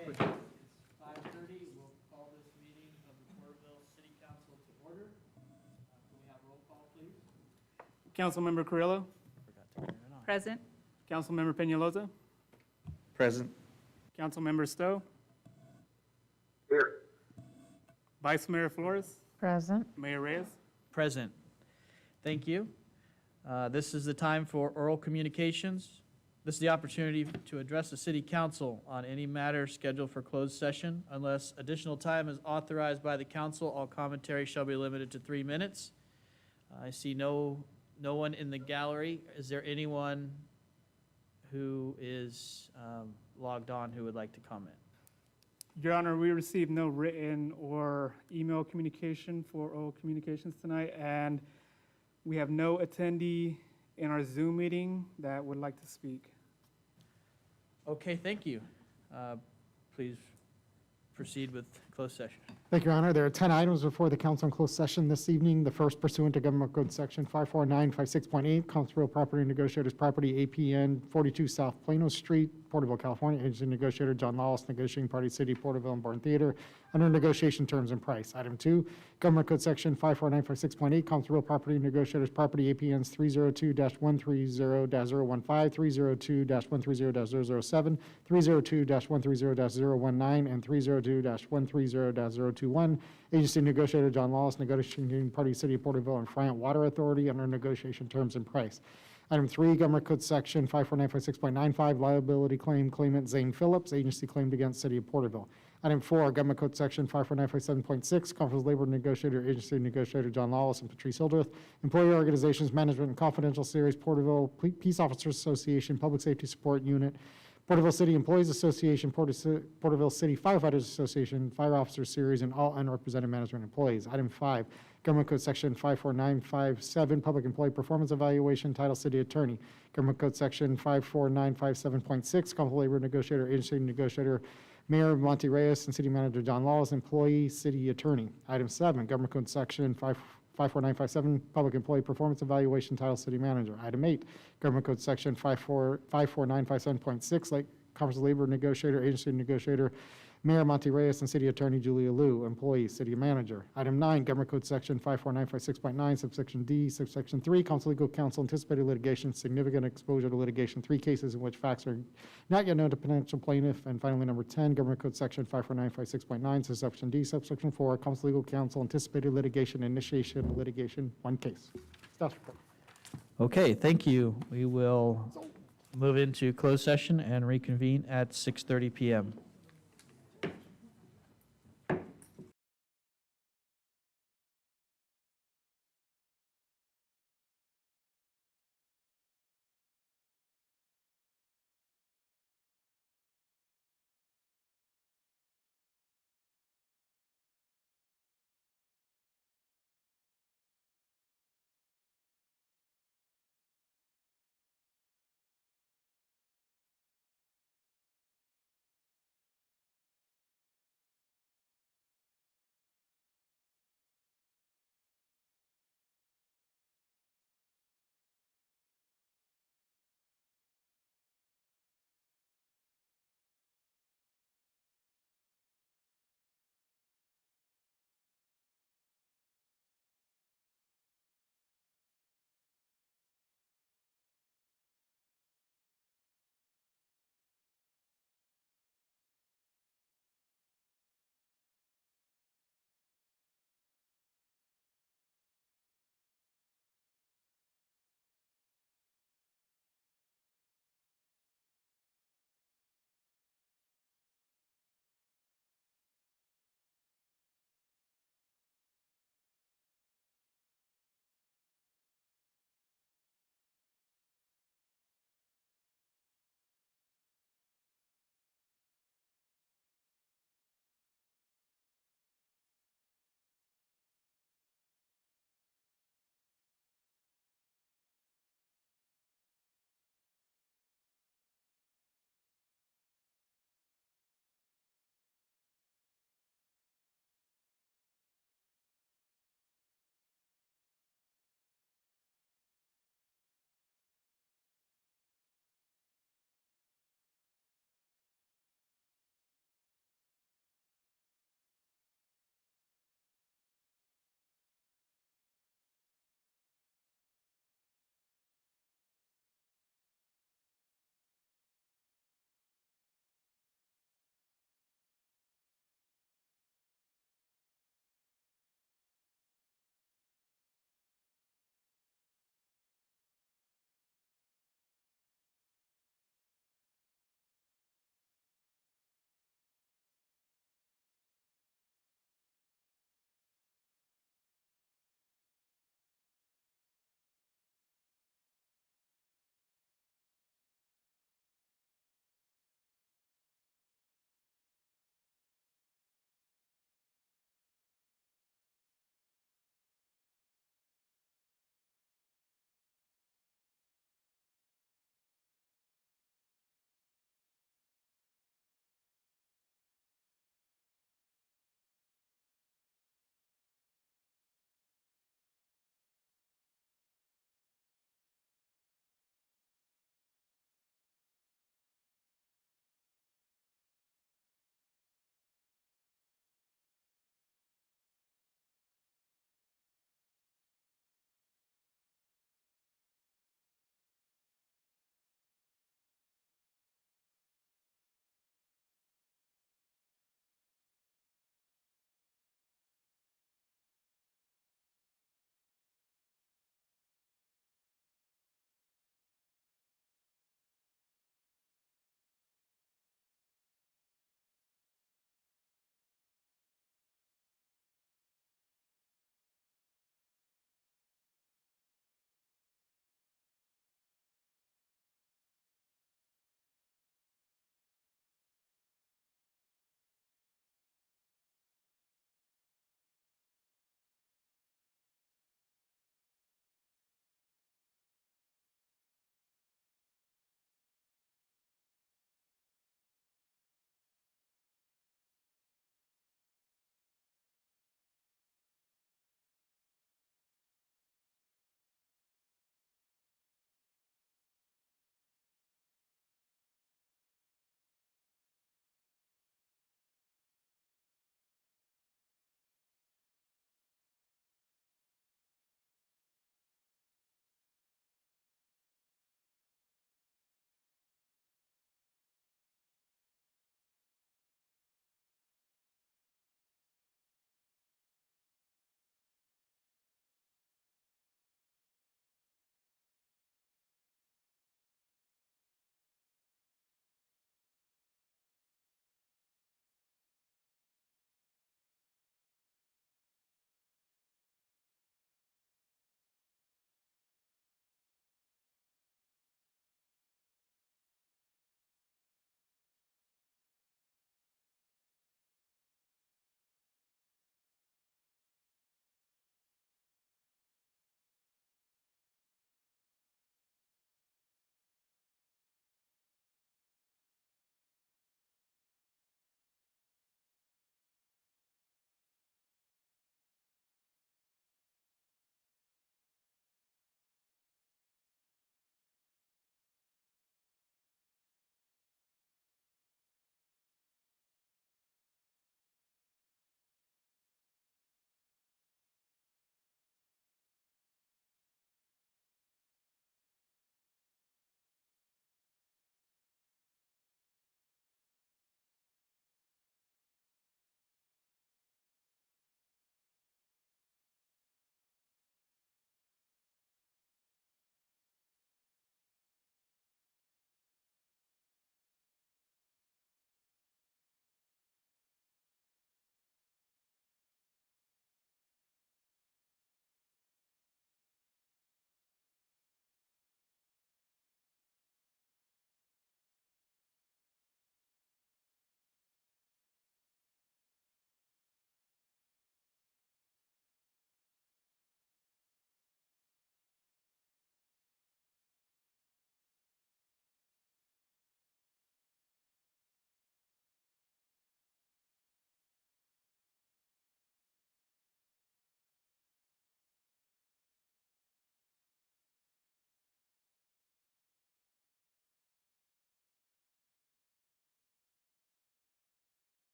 Okay, it's 5:30. We'll call this meeting of the Porterville City Council to order. Can we have roll call, please? Councilmember Carrillo, Present. Councilmember Peñalosa, Present. Councilmember Stowe, Here. Vice Mayor Flores, Present. Mayor Reyes. Present. Thank you. This is the time for oral communications. This is the opportunity to address the city council on any matter scheduled for closed session. Unless additional time is authorized by the council, all commentary shall be limited to 3 minutes. I see no one in the gallery. Is there anyone who is logged on who would like to comment? Your Honor, we received no written or email communication for oral communications tonight, and we have no attendee in our Zoom meeting that would like to speak. Okay, thank you. Please proceed with closed session. Thank you, Your Honor. There are 10 items before the council in closed session this evening. The first pursuant to Government Code Section 54956.8, Councilville Property Negotiators Property, APN 42 South Plano Street, Porterville, California. Agency Negotiator John Lawless, negotiating party City of Porterville and Barn Theater, under negotiation terms and price. Item 2, Government Code Section 54956.8, Councilville Property Negotiators Property, APNs 302-130-015, 302-130-007, 302-130-019, and 302-130-021. Agency Negotiator John Lawless, negotiating party City of Porterville and Friant Water Authority, under negotiation terms and price. Item 3, Government Code Section 54956.95, liability claim, claimant Zane Phillips, agency claimed against City of Porterville. Item 4, Government Code Section 54957.6, Conference Labor Negotiator, Agency Negotiator John Lawless and Patrice Hildreth, Employee Organizations Management and Confidential Series, Porterville Peace Officers Association, Public Safety Support Unit, Porterville City Employees Association, Porterville City Firefighters Association, Fire Officers Series, and all unrepresented management employees. Item 5, Government Code Section 54957, Public Employee Performance Evaluation, Title City Attorney. Government Code Section 54957.6, Conflict Labor Negotiator, Agency Negotiator, Mayor Monty Reyes, and City Manager John Lawless, Employee City Attorney. Item 7, Government Code Section 54957, Public Employee Performance Evaluation, Title City Manager. Item 8, Government Code Section 54957.6, like Conference Labor Negotiator, Agency Negotiator, Mayor Monty Reyes, and City Attorney Julia Liu, Employee City Manager. Item 9, Government Code Section 54956.9, subsection D, subsection 3, Council Legal Counsel, anticipated litigation, significant exposure to litigation, 3 cases in which facts are not yet known to potential plaintiff. And finally, number 10, Government Code Section 54956.9, subsection D, subsection 4, Council Legal Counsel, anticipated litigation, initiation of litigation, 1 case. Staff's report. Okay, thank you. We will move into closed session and reconvene at 6:30 PM.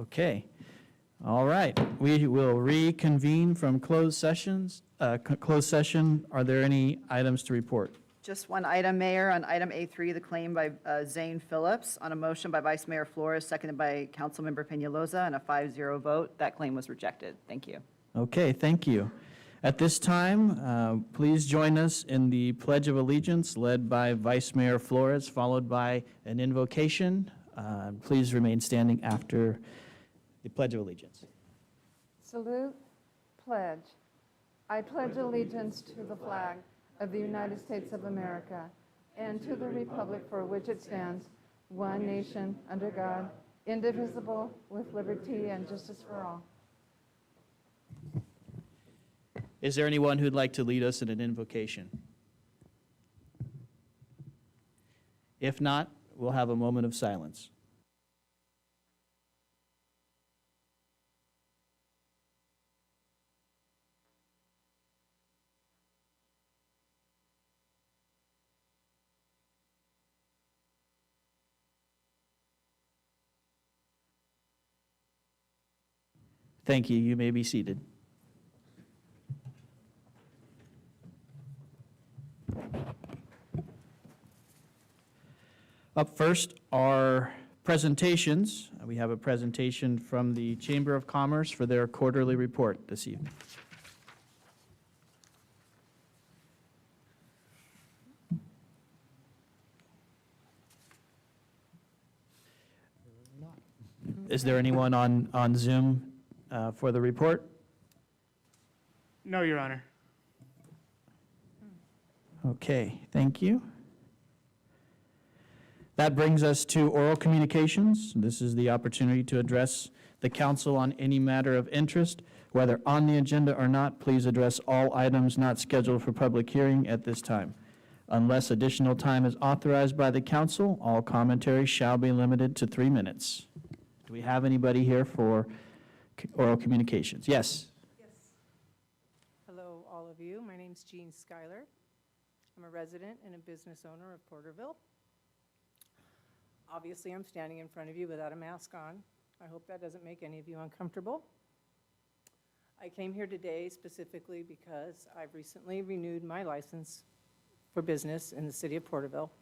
Okay. All right. We will reconvene from closed sessions. Closed session. Are there any items to report? Just one item, Mayor. On item A3, the claim by Zane Phillips, on a motion by Vice Mayor Flores, seconded by Councilmember Peñalosa, and a 5-0 vote, that claim was rejected. Thank you. Okay, thank you. At this time, please join us in the Pledge of Allegiance led by Vice Mayor Flores, followed by an invocation. Please remain standing after the Pledge of Allegiance. Salute, pledge. I pledge allegiance to the flag of the United States of America and to the republic for which it stands, one nation, under God, indivisible, with liberty and justice for all. Is there anyone who'd like to lead us in an invocation? If not, we'll have a moment of silence. Thank you. You may be seated. Up first are presentations. We have a presentation from the Chamber of Commerce for their quarterly report this evening. Is there anyone on Zoom for the report? No, Your Honor. Okay, thank you. That brings us to oral communications. This is the opportunity to address the council on any matter of interest. Whether on the agenda or not, please address all items not scheduled for public hearing at this time. Unless additional time is authorized by the council, all commentary shall be limited to 3 minutes. Do we have anybody here for oral communications? Yes. Yes. Hello, all of you. My name's Jean Schuyler. I'm a resident and a business owner of Porterville. Obviously, I'm standing in front of you without a mask on. I hope that doesn't make any of you uncomfortable. I came here today specifically because I've recently renewed my license for business in the city of Porterville,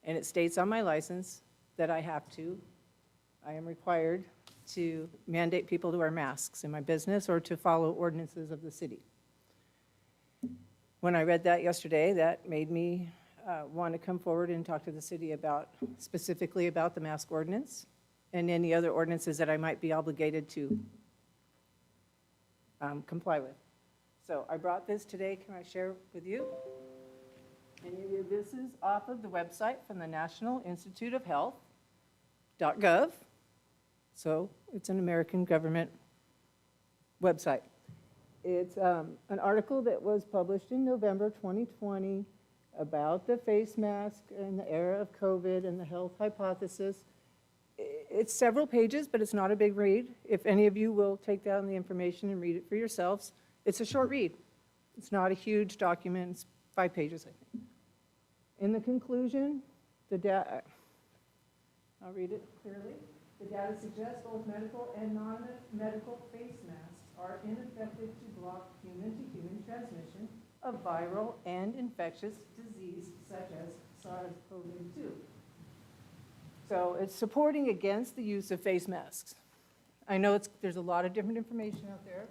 and it states on my license that I am required to mandate people to wear masks in my business or to follow ordinances of the city. When I read that yesterday, that made me want to come forward and talk to the city specifically about the mask ordinance and any other ordinances that I might be obligated to comply with. So I brought this today. Can I share with you? And this is off of the website from the National Institute of Health.gov. So it's an American government website. It's an article that was published in November 2020 about the face mask in the era of COVID and the health hypothesis. It's several pages, but it's not a big read. If any of you will take down the information and read it for yourselves, it's a short read. It's not a huge document. It's 5 pages, I think. In the conclusion, the data, I'll read it clearly. The data suggests both medical and non-medical face masks are ineffective to block human-to-human transmission of viral and infectious disease such as SARS-CoV-2. So it's supporting against the use of face masks. I know there's a lot of different information out there,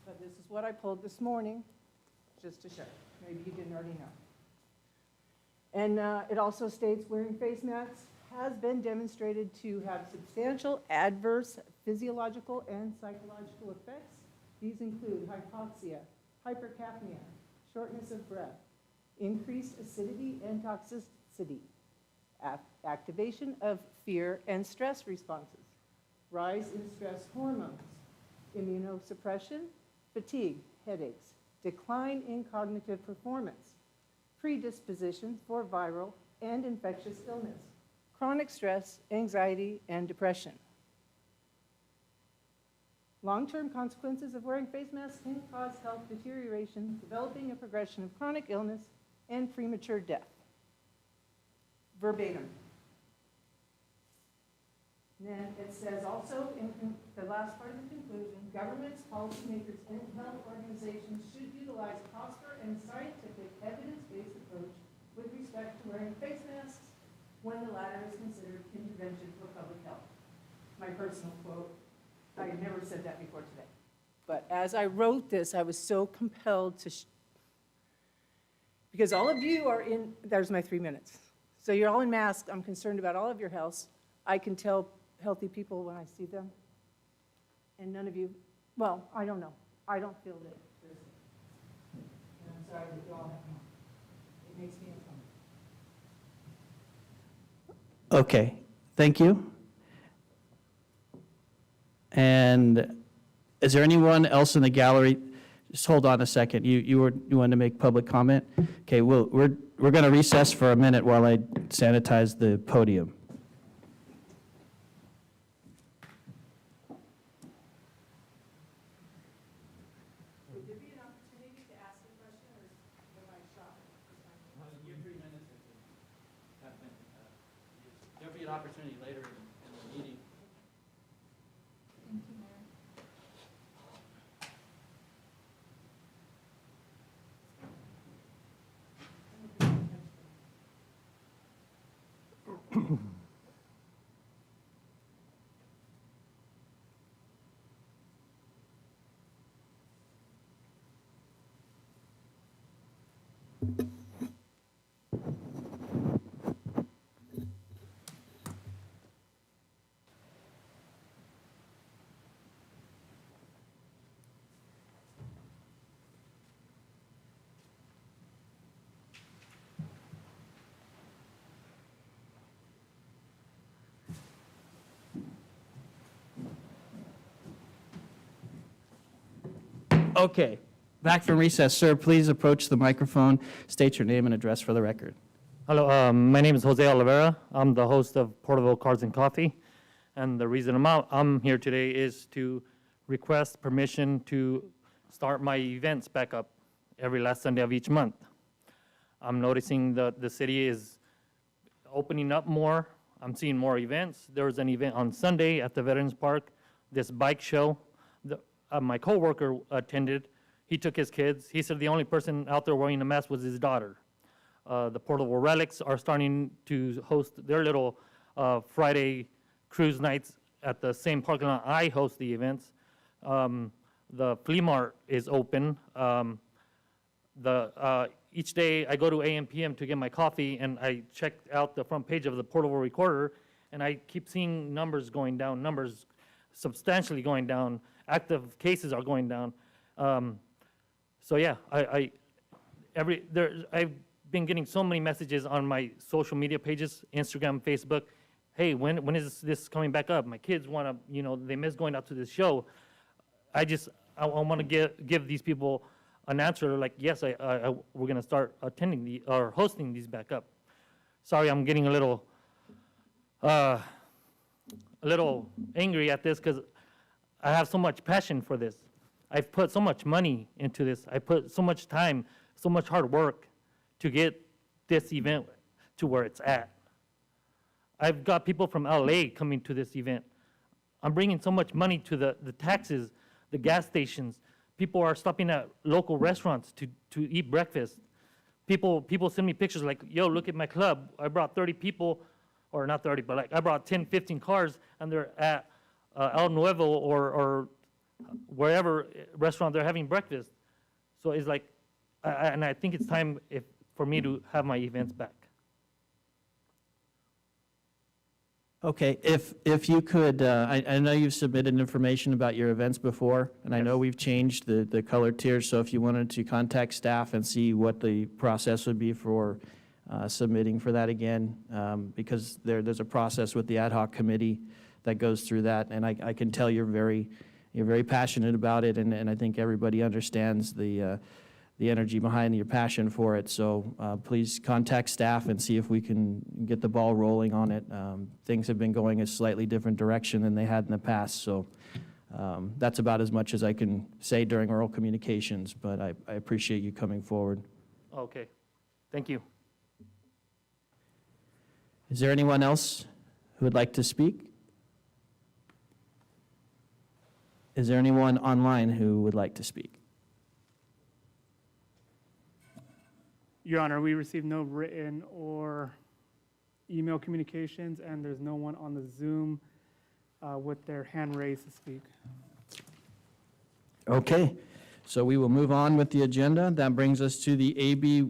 but this is what I pulled this morning just to show. Maybe you didn't already know. And it also states wearing face masks has been demonstrated to have substantial adverse physiological and psychological effects. These include hypoxia, hypercapnia, shortness of breath, increased acidity and toxicity, activation of fear and stress responses, rise in stress hormones, immunosuppression, fatigue, headaches, decline in cognitive performance, predisposition for viral and infectious illness, chronic stress, anxiety, and depression. Long-term consequences of wearing face masks can cause health deterioration, developing a progression of chronic illness, and premature death. Verbatim. And then it says also in the last part of the conclusion, governments, policymakers, and health organizations should utilize proper and scientific evidence-based approach with respect to wearing face masks when the latter is considered intervention for public health. My personal quote, I had never said that before today. But as I wrote this, I was so compelled to, because all of you are in, there's my 3 minutes. So you're all in masks, I'm concerned about all of your health. I can tell healthy people when I see them. And none of you, well, I don't know. I don't feel that there's, and I'm sorry that you all have them. It makes me uncomfortable. Okay, thank you. And is there anyone else in the gallery? Just hold on a second. You wanted to make public comment? Okay, we're going to recess for a minute while I sanitize the podium. Would there be an opportunity to ask a question, or am I shot? Your 3 minutes. There'll be an opportunity later in the meeting. Okay, back from recess. Sir, please approach the microphone, state your name and address for the record. Hello, my name is Jose Oliveira. I'm the host of Porterville Cards and Coffee. And the reason I'm here today is to request permission to start my events back up every last Sunday of each month. I'm noticing that the city is opening up more. I'm seeing more events. There was an event on Sunday at the Veterans Park, this bike show. My coworker attended. He took his kids. He said the only person out there wearing a mask was his daughter. The Portable Relics are starting to host their little Friday cruise nights at the same parking lot I host the events. The Flea Mart is open. Each day I go to AM/PM to get my coffee, and I check out the front page of the Portable Recorder, and I keep seeing numbers going down, numbers substantially going down. Active cases are going down. So yeah, I've been getting so many messages on my social media pages, Instagram, Facebook. Hey, when is this coming back up? My kids want to, they miss going out to this show. I want to give these people an answer like, yes, we're going to start attending or hosting these back up. Sorry, I'm getting a little angry at this because I have so much passion for this. I've put so much money into this. I put so much time, so much hard work to get this event to where it's at. I've got people from LA coming to this event. I'm bringing so much money to the taxes, the gas stations. People are stopping at local restaurants to eat breakfast. People send me pictures like, yo, look at my club. I brought 30 people, or not 30, but I brought 10, 15 cars, and they're at El Nuevo or wherever restaurant they're having breakfast. So it's like, and I think it's time for me to have my events back. Okay, if you could, I know you've submitted information about your events before, and I know we've changed the color tiers, so if you wanted to contact staff and see what the process would be for submitting for that again, because there's a process with the ad hoc committee that goes through that, and I can tell you're very passionate about it, and I think everybody understands the energy behind your passion for it. So please contact staff and see if we can get the ball rolling on it. Things have been going a slightly different direction than they had in the past, so that's about as much as I can say during oral communications, but I appreciate you coming forward. Okay, thank you. Is there anyone else who would like to speak? Is there anyone online who would like to speak? Your Honor, we received no written or email communications, and there's no one on the Zoom with their hand raised to speak. Okay, so we will move on with the agenda. That brings us to the AB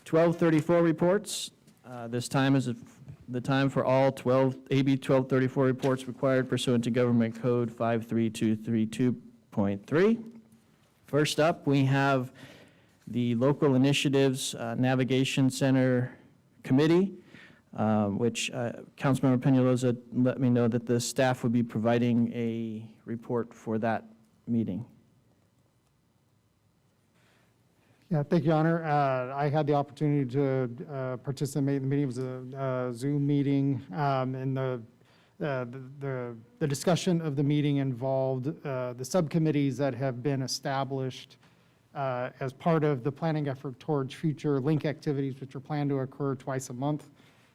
1234 reports. This time is the time for all AB 1234 reports required pursuant to Government Code 53232.3. First up, we have the Local Initiatives Navigation Center Committee, which Councilmember Peñalosa let me know that the staff would be providing a report for that meeting. Yeah, thank you, Your Honor. I had the opportunity to participate in the meeting. It was a Zoom meeting, and the discussion of the meeting involved the subcommittees that have been established as part of the planning effort towards future link activities, which are planned to occur twice a month.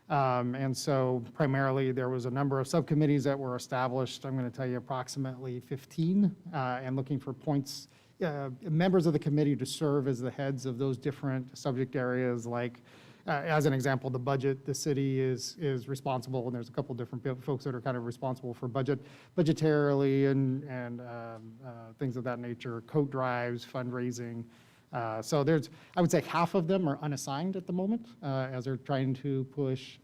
And so primarily, there was a number of subcommittees that were established. I'm going to tell you approximately 15, and looking for points, members of the committee to serve as the heads of those different subject areas, like, as an example, the budget. The city is responsible, and there's a couple different folks that are kind of responsible for budgetarily and things of that nature, coat drives, fundraising. So there's, I would say half of them are unassigned at the moment, as they're trying to push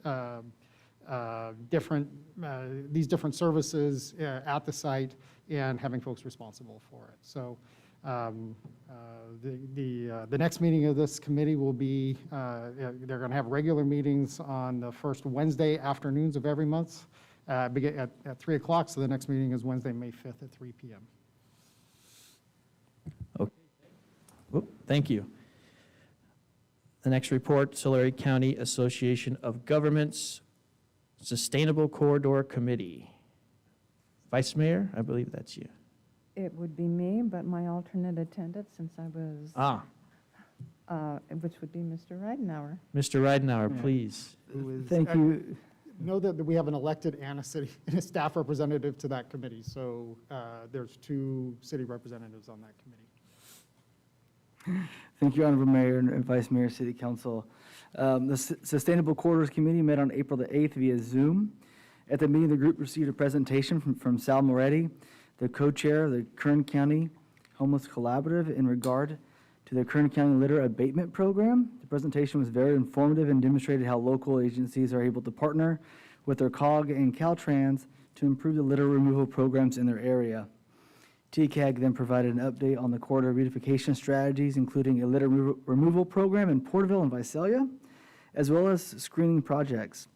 these different services at the site and having folks responsible for it. So the next meeting of this committee will be, they're going to have regular meetings on the first Wednesday afternoons of every month, begin at 3 o'clock. So the next meeting is Wednesday, May 5th at 3 p.m. Whoop, thank you. The next report, Tulare County Association of Governments Sustainable Corridor Committee. Vice Mayor, I believe that's you. It would be me, but my alternate attended since I was, which would be Mr. Ridenhour. Mr. Ridenhour, Yeah. please. Thank you. Know that we have an elected and a staff representative to that committee. So there's 2 city representatives on that committee. Thank you, Honorable Mayor and Vice Mayor, City Council. The Sustainable Corridors Committee met on April the 8th via Zoom. At the meeting, the group received a presentation from Sal Moretti, the co-chair of the Kern County Homeless Collaborative, in regard to the Kern County Litter Abatement Program. The presentation was very informative and demonstrated how local agencies are able to partner with their COG and Caltrans to improve the litter removal programs in their area. TCAG then provided an update on the corridor beautification strategies, including a litter removal program in Porterville and Visalia, as well as screening projects.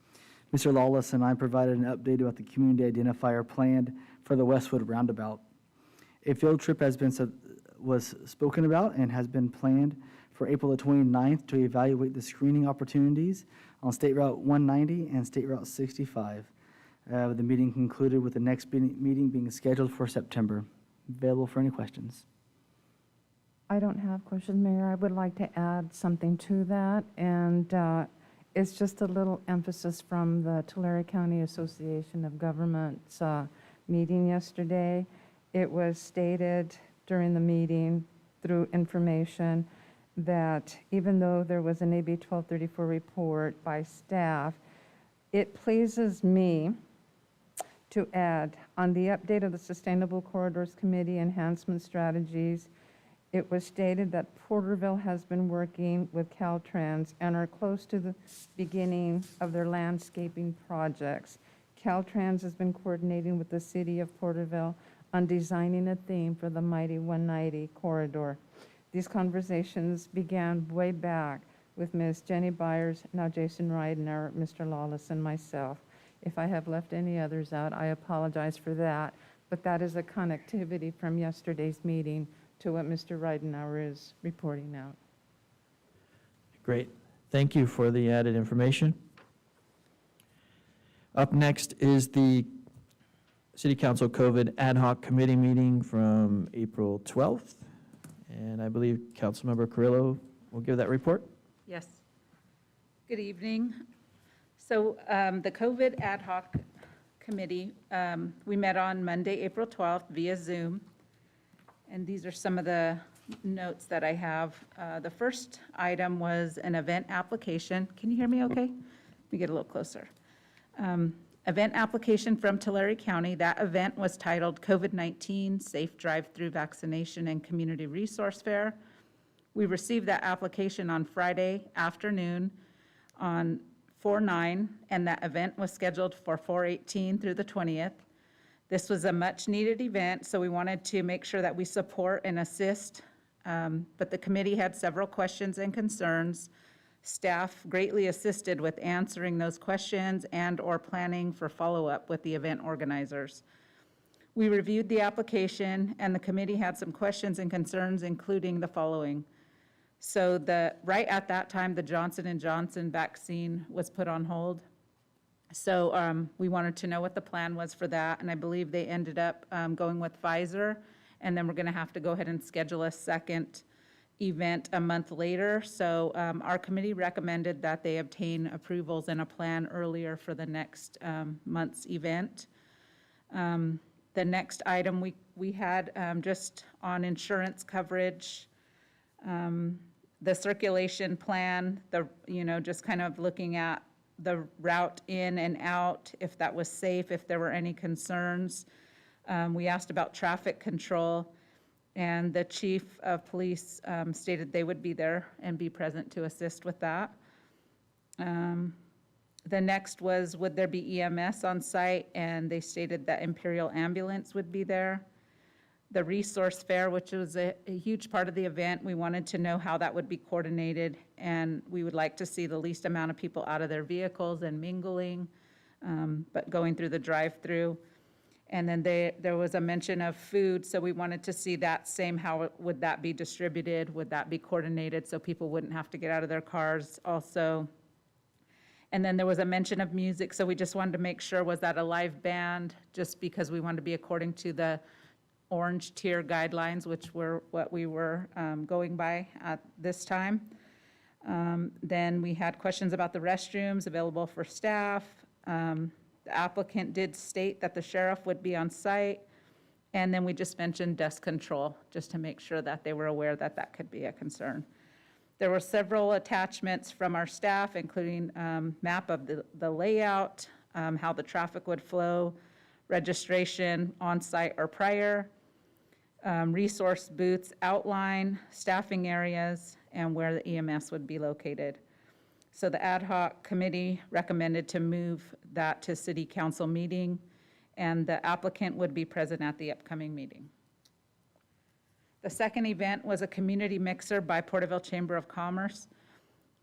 Mr. Lawless and I provided an update about the community identifier planned for the Westwood Roundabout. A field trip was spoken about and has been planned for April the 29th to evaluate the screening opportunities on State Route 190 and State Route 65. The meeting concluded with the next meeting being scheduled for September. Available for any questions. I don't have questions, Mayor. I would like to add something to that, and it's just a little emphasis from the Tulare County Association of Governments meeting yesterday. It was stated during the meeting through information that even though there was an AB 1234 report by staff, it pleases me to add, on the update of the Sustainable Corridors Committee enhancement strategies, it was stated that Porterville has been working with Caltrans and are close to the beginning of their landscaping projects. Caltrans has been coordinating with the city of Porterville on designing a theme for the Mighty 190 corridor. These conversations began way back with Ms. Jenny Byers, now Jason Ridenhour, Mr. Lawless, and myself. If I have left any others out, I apologize for that, but that is a connectivity from yesterday's meeting to what Mr. Ridenhour is reporting out. Great. Thank you for the added information. Up next is the City Council COVID Ad Hoc Committee meeting from April 12th. And I believe Councilmember Carrillo will give that report. Yes. Good evening. So the COVID Ad Hoc Committee. We met on Monday, April 12th via Zoom. And these are some of the notes that I have. The first item was an event application. Can you hear me okay? Let me get a little closer. Event application from Tulare County. That event was titled COVID-19 Safe Drive-Through Vaccination and Community Resource Fair. We received that application on Friday afternoon on 4/9, and that event was scheduled for 4/18 through the 20th. This was a much-needed event, so we wanted to make sure that we support and assist, but the committee had several questions and concerns. Staff greatly assisted with answering those questions and/or planning for follow-up with the event organizers. We reviewed the application, and the committee had some questions and concerns, including the following. So right at that time, the Johnson & Johnson vaccine was put on hold. So we wanted to know what the plan was for that, and I believe they ended up going with Pfizer, and then we're going to have to go ahead and schedule a second event a month later. So our committee recommended that they obtain approvals and a plan earlier for the next month's event. The next item we had just on insurance coverage, the circulation plan, just kind of looking at the route in and out, if that was safe, if there were any concerns. We asked about traffic control, and the chief of police stated they would be there and be present to assist with that. The next was, would there be EMS on site? And they stated that Imperial Ambulance would be there. The resource fair, which was a huge part of the event, we wanted to know how that would be coordinated, and we would like to see the least amount of people out of their vehicles and mingling, but going through the drive-through. And then there was a mention of food, so we wanted to see that same, how would that be distributed? Would that be coordinated so people wouldn't have to get out of their cars also? And then there was a mention of music, so we just wanted to make sure, was that a live band? Just because we wanted to be according to the orange tier guidelines, which were what we were going by at this time. Then we had questions about the restrooms available for staff. The applicant did state that the sheriff would be on site. And then we just mentioned dust control, just to make sure that they were aware that that could be a concern. There were several attachments from our staff, including map of the layout, how the traffic would flow, registration on-site or prior, resource booths outline, staffing areas, and where the EMS would be located. So the ad hoc committee recommended to move that to city council meeting, and the applicant would be present at the upcoming meeting. The second event was a community mixer by Porterville Chamber of Commerce.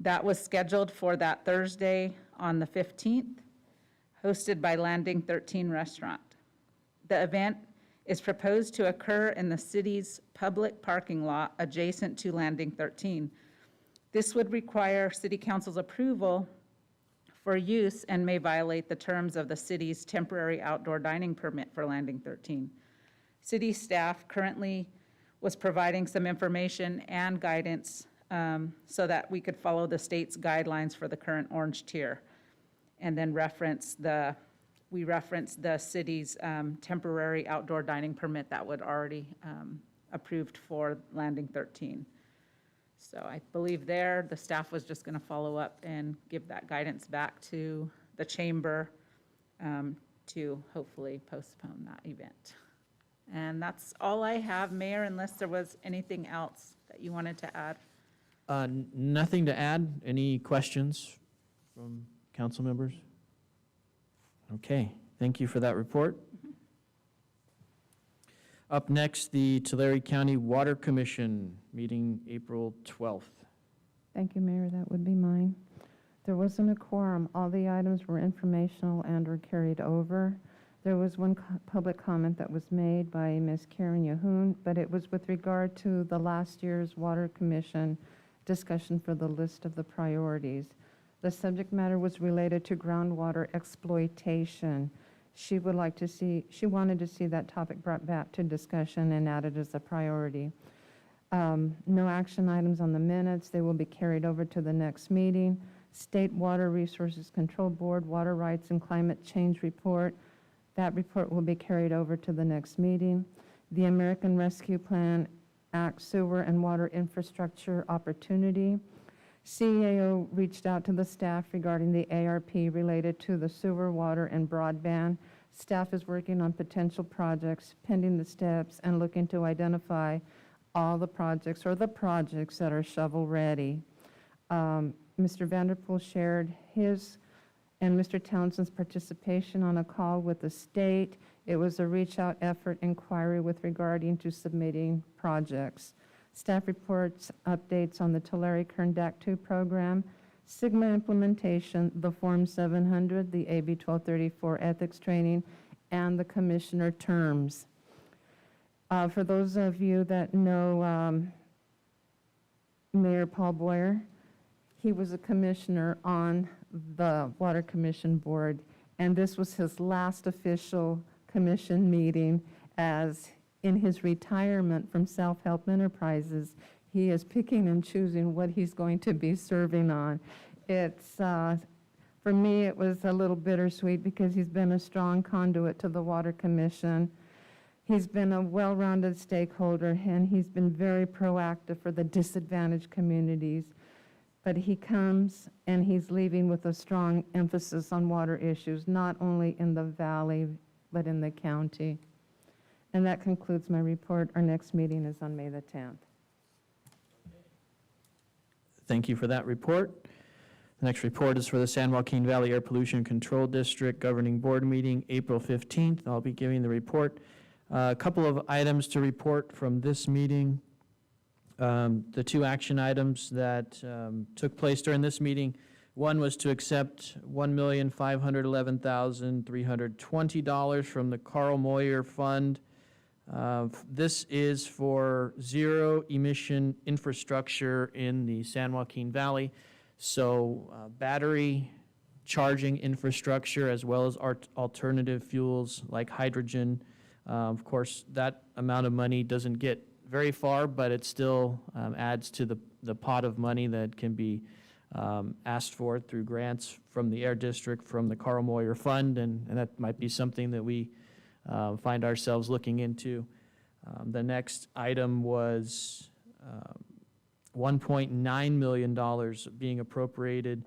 That was scheduled for that Thursday on the 15th, hosted by Landing 13 Restaurant. The event is proposed to occur in the city's public parking lot adjacent to Landing 13. This would require City Council's approval for use and may violate the terms of the city's temporary outdoor dining permit for Landing 13. City staff currently was providing some information and guidance so that we could follow the state's guidelines for the current orange tier, and then we referenced the city's temporary outdoor dining permit that would already approved for Landing 13. So I believe the staff was just going to follow up and give that guidance back to the chamber to hopefully postpone that event. And that's all I have, Mayor, unless there was anything else that you wanted to add. Nothing to add. Any questions from council members? Okay, thank you for that report. Up next, the Tulare County Water Commission, meeting April 12th. Thank you, Mayor. That would be mine. There wasn't a quorum. All the items were informational and were carried over. There was one public comment that was made by Ms. Karen Yahoon, but it was with regard to the last year's Water Commission discussion for the list of the priorities. The subject matter was related to groundwater exploitation. She wanted to see that topic brought back to discussion and added as a priority. No action items on the minutes. They will be carried over to the next meeting. State Water Resources Control Board, Water Rights and Climate Change Report. That report will be carried over to the next meeting. The American Rescue Plan Act Sewer and Water Infrastructure Opportunity. CAO reached out to the staff regarding the ARP related to the sewer, water, and broadband. Staff is working on potential projects, pending the steps, and looking to identify all the projects or the projects that are shovel-ready. Mr. Vanderpool shared his and Mr. Townsend's participation on a call with the state. It was a reach-out effort inquiry with regarding to submitting projects. Staff reports updates on the Tulare Kerndak 2 program, Sigma implementation, the Form 700, the AB 1234 ethics training, and the commissioner terms. For those of you that know Mayor Paul Boyer, he was a commissioner on the Water Commission Board, and this was his last official commission meeting, as in his retirement from Self-Help Enterprises, he is picking and choosing what he's going to be serving on. It's, for me, it was a little bittersweet because he's been a strong conduit to the Water Commission. He's been a well-rounded stakeholder, and he's been very proactive for the disadvantaged communities. But he comes and he's leaving with a strong emphasis on water issues, not only in the valley, but in the county. And that concludes my report. Our next meeting is on May the 10th. Thank you for that report. The next report is for the San Joaquin Valley Air Pollution Control District Governing Board meeting, April 15th. I'll be giving the report. A couple of items to report from this meeting. The two action items that took place during this meeting, one was to accept $1,511,320 from the Carl Moyer Fund. This is for zero emission infrastructure in the San Joaquin Valley. So battery charging infrastructure as well as alternative fuels like hydrogen. Of course, that amount of money doesn't get very far, but it still adds to the pot of money that can be asked for through grants from the Air District, from the Carl Moyer Fund, and that might be something that we find ourselves looking into. The next item was $1.9 million being appropriated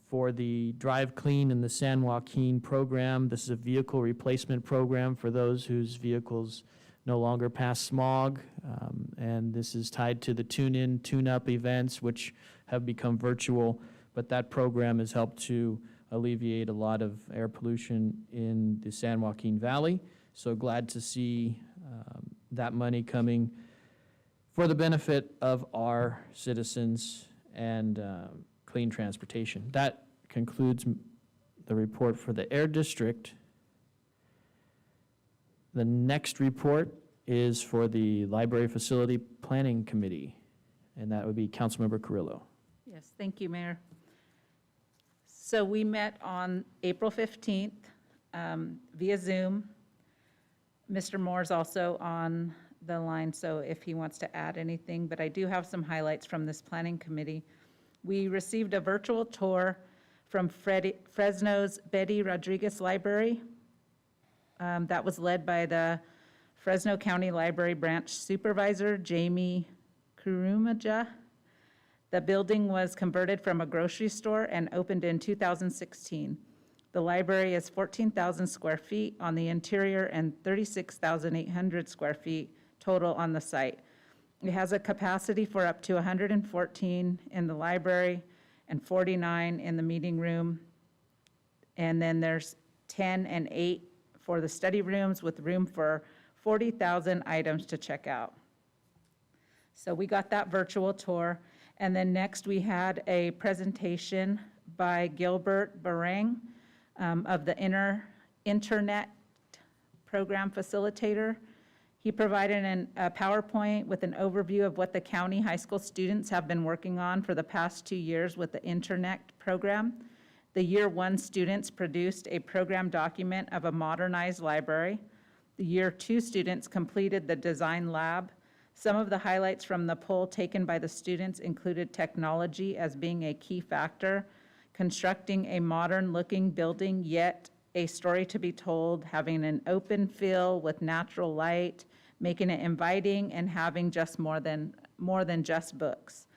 for the Drive Clean in the San Joaquin program. This is a vehicle replacement program for those whose vehicles no longer pass smog, and this is tied to the tune-in, tune-up events, which have become virtual, but that program has helped to alleviate a lot of air pollution in the San Joaquin Valley. So glad to see that money coming for the benefit of our citizens and clean transportation. That concludes the report for the Air District. The next report is for the Library Facility Planning Committee, and that would be Councilmember Carrillo. Yes, thank you, Mayor. So we met on April 15th via Zoom. Mr. Moore's also on the line, so if he wants to add anything, but I do have some highlights from this planning committee. We received a virtual tour from Fresno's Betty Rodriguez Library. That was led by the Fresno County Library Branch Supervisor, Jamie Kurumaja. The building was converted from a grocery store and opened in 2016. The library is 14,000 square feet on the interior and 36,800 square feet total on the site. It has a capacity for up to 114 in the library and 49 in the meeting room. And then there's 10 and 8 for the study rooms with room for 40,000 items to check out. So we got that virtual tour. And then next we had a presentation by Gilbert Barang of the Internet Program Facilitator. He provided a PowerPoint with an overview of what the county high school students have been working on for the past 2 years with the Internet program. The Year 1 students produced a program document of a modernized library. The Year 2 students completed the design lab. Some of the highlights from the poll taken by the students included technology as being a key factor, constructing a modern-looking building, yet a story to be told, having an open feel with natural light, making it inviting, and having just more than just books.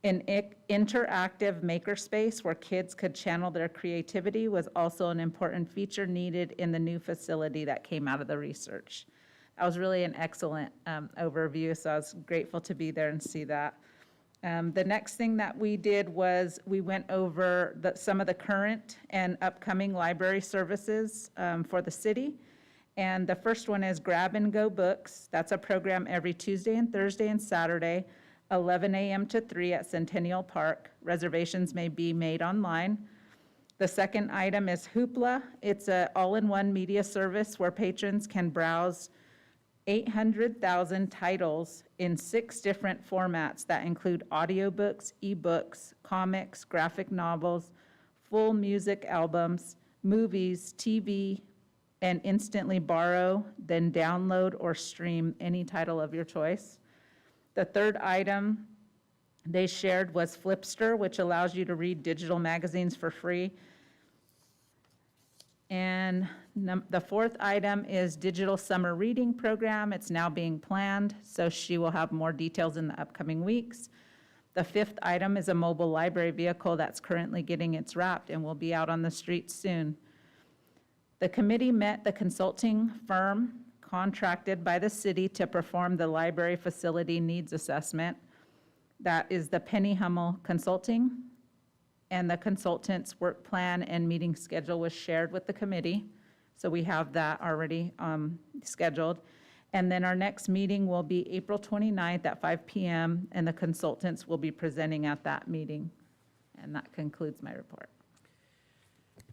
An interactive makerspace where kids could channel their creativity was also an important feature needed in the new facility that came out of the research. That was really an excellent overview, so I was grateful to be there and see that. The next thing that we did was we went over some of the current and upcoming library services for the city. And the first one is Grab and Go Books. That's a program every Tuesday and Thursday and Saturday, 11 a.m. to 3 at Centennial Park. Reservations may be made online. The second item is Hoopla. It's an all-in-one media service where patrons can browse 800,000 titles in 6 different formats that include audiobooks, ebooks, comics, graphic novels, full music albums, movies, TV, and instantly borrow, then download or stream any title of your choice. The third item they shared was Flipster, which allows you to read digital magazines for free. And the fourth item is Digital Summer Reading Program. It's now being planned, so she will have more details in the upcoming weeks. The fifth item is a mobile library vehicle that's currently getting its wrapped and will be out on the streets soon. The committee met the consulting firm contracted by the city to perform the library facility needs assessment. That is the Penny Hummel Consulting, and the consultant's work plan and meeting schedule was shared with the committee. So we have that already scheduled. And then our next meeting will be April 29th at 5 p.m., and the consultants will be presenting at that meeting. And that concludes my report.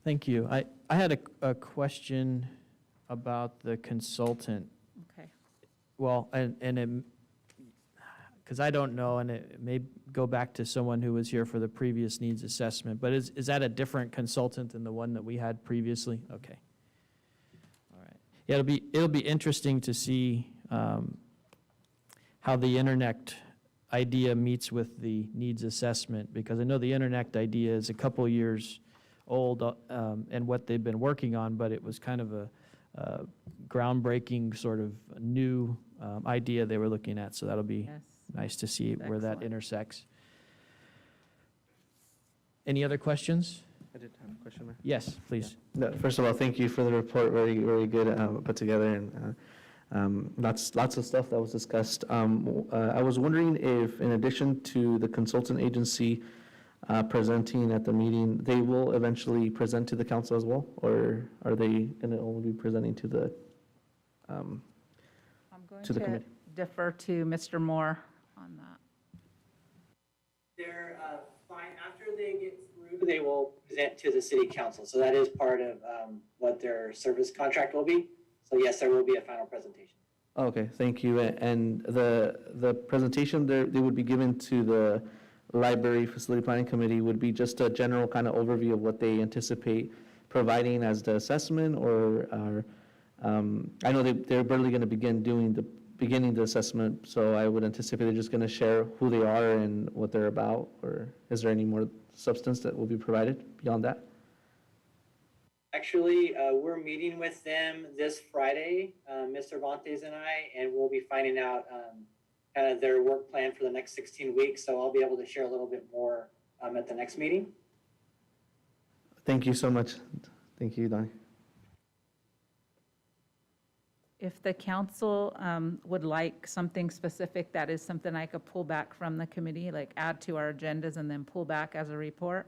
Thank you. I had a question about the consultant. Okay. Well, because I don't know, and it may go back to someone who was here for the previous needs assessment, but is that a different consultant than the one that we had previously? Okay. All right. Yeah, it'll be interesting to see how the internet idea meets with the needs assessment, because I know the internet idea is a couple years old and what they've been working on, but it was kind of a groundbreaking sort of new idea they were looking at, so that'll be Yes. nice to see where that Excellent. intersects. Any other questions? I did have a question, Mayor. Yes, please. No, first of all, thank you for the report, very, very good put together, and lots of stuff that was discussed. I was wondering if, in addition to the consultant agency presenting at the meeting, they will eventually present to the council as well, or are they going to only be presenting to the, I'm going To the to committee. defer to Mr. Moore on that. They're fine, after they get through, they will present to the city council. So that is part of what their service contract will be. So yes, there will be a final presentation. okay, thank you. And the presentation there, they would be given to the Library Facility Planning Committee would be just a general kind of overview of what they anticipate providing as the assessment, or I know they're barely going to beginning the assessment, so I would anticipate they're just going to share who they are and what they're about, or is there any more substance that will be provided beyond that? Actually, we're meeting with them this Friday, Ms. Cervantes and I, and we'll be finding out kind of their work plan for the next 16 weeks. So I'll be able to share a little bit more at the next meeting. Thank you so much. Thank you, Donnie. If the council would like something specific, that is something I could pull back from the committee, like add to our agendas and then pull back as a report.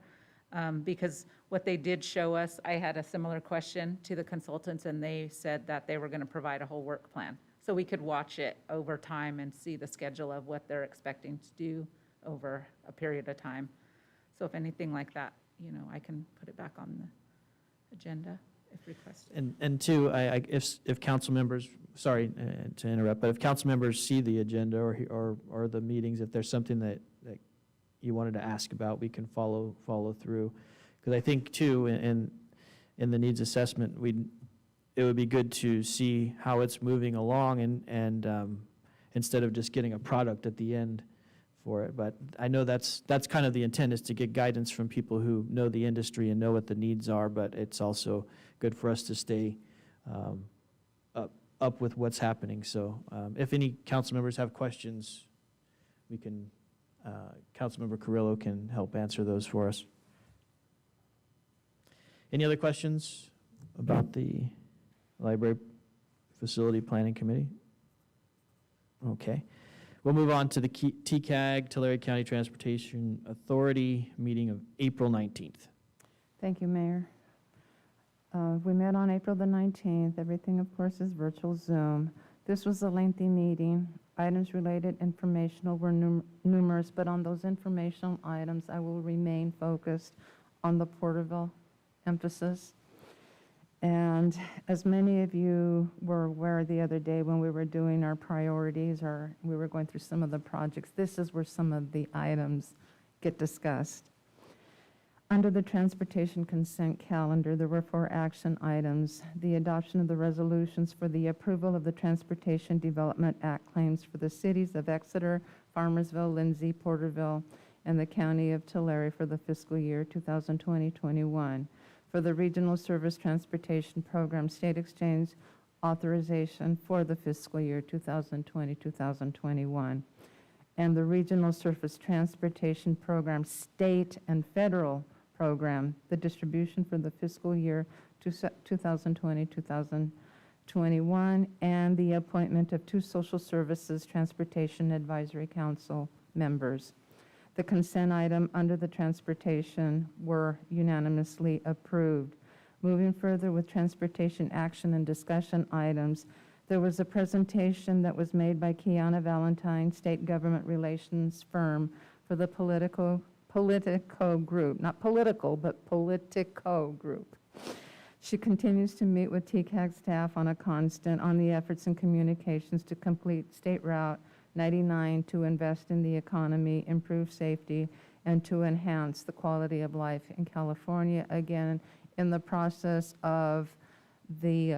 Because what they did show us, I had a similar question to the consultants, and they said that they were going to provide a whole work plan. So we could watch it over time and see the schedule of what they're expecting to do over a period of time. So if anything like that, I can put it back on the agenda if requested. And two, if council members, sorry to interrupt, but if council members see the agenda or the meetings, if there's something that you wanted to ask about, we can follow through. Because I think too, in the needs assessment, it would be good to see how it's moving along, and instead of just getting a product at the end for it. But I know that's kind of the intent, is to get guidance from people who know the industry and know what the needs are, but it's also good for us to stay up with what's happening. So if any council members have questions, we can, Councilmember Carrillo can help answer those for us. Any other questions about the Library Facility Planning Committee? Okay. We'll move on to the TCAG, Tulare County Transportation Authority, meeting of April 19th. Thank you, Mayor. We met on April the 19th. Everything, of course, is virtual Zoom. This was a lengthy meeting. Items related informational were numerous, but on those informational items, I will remain focused on the Porterville emphasis. And as many of you were aware the other day when we were doing our priorities, or we were going through some of the projects, this is where some of the items get discussed. Under the transportation consent calendar, there were 4 action items: the adoption of the resolutions for the approval of the Transportation Development Act claims for the cities of Exeter, Farmersville, Lindsay, Porterville, and the County of Tulare for the fiscal year 2020-21. For the Regional Service Transportation Program State Exchange authorization for the fiscal year 2020-2021. And the Regional Surface Transportation Program State and Federal Program, the distribution for the fiscal year 2020-2021, and the appointment of 2 Social Services Transportation Advisory Council members. The consent item under the transportation were unanimously approved. Moving further with transportation action and discussion items, there was a presentation that was made by Kiana Valentine, State Government Relations Firm, for the Politico Group, not political, but Politico Group. She continues to meet with TCAG staff on a constant on the efforts and communications to complete State Route 99 to invest in the economy, improve safety, and to enhance the quality of life in California. Again, in the process of the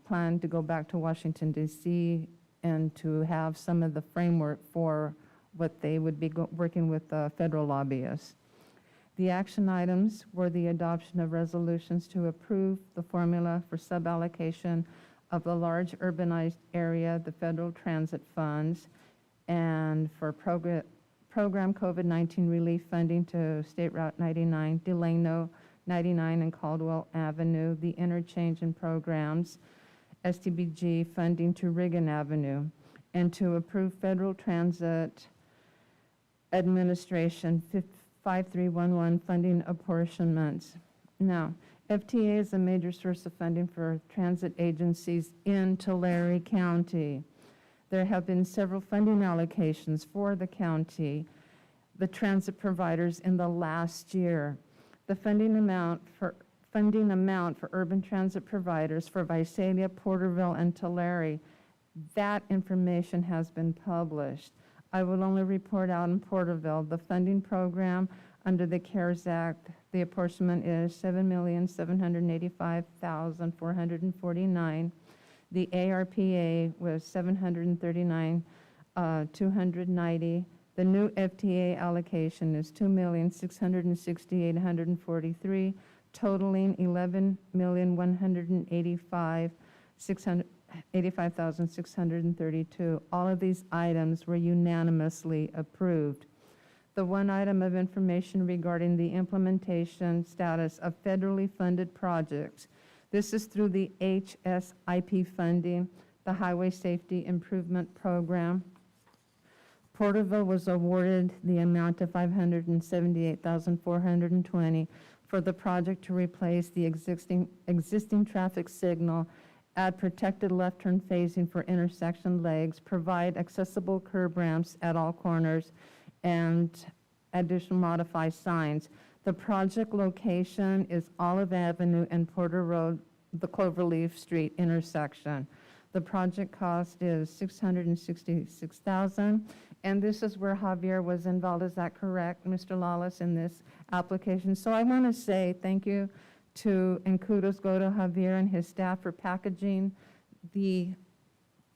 plan to go back to Washington, D.C., and to have some of the framework for what they would be working with federal lobbyists. The action items were the adoption of resolutions to approve the formula for suballocation of the large urbanized area, the federal transit funds, and for program COVID-19 relief funding to State Route 99, Delano 99 and Caldwell Avenue, the interchange and programs, STBG funding to Riggin Avenue, and to approve Federal Transit Administration 5311 funding apportionments. Now, FTA is a major source of funding for transit agencies in Tulare County. There have been several funding allocations for the county, the transit providers in the last year. The funding amount for urban transit providers for Visalia, Porterville, and Tulare, that information has been published. I will only report out in Porterville. The funding program under the CARES Act, the apportionment is $7,785,449. The ARPA was $739,290. The new FTA allocation is $2,668,143, totaling $11,185,632. All of these items were unanimously approved. The one item of information regarding the implementation status of federally funded projects. This is through the HSIP funding, the Highway Safety Improvement Program. Porterville was awarded the amount of $578,420 for the project to replace the existing traffic signal, add protected left turn phasing for intersection legs, provide accessible curb ramps at all corners, and additional modified signs. The project location is Olive Avenue and Porter Road, the Cloverleaf Street intersection. The project cost is $666,000, and this is where Javier was involved. Is that correct, Mr. Lawless, in this application? So I want to say thank you and kudos go to Javier and his staff for packaging the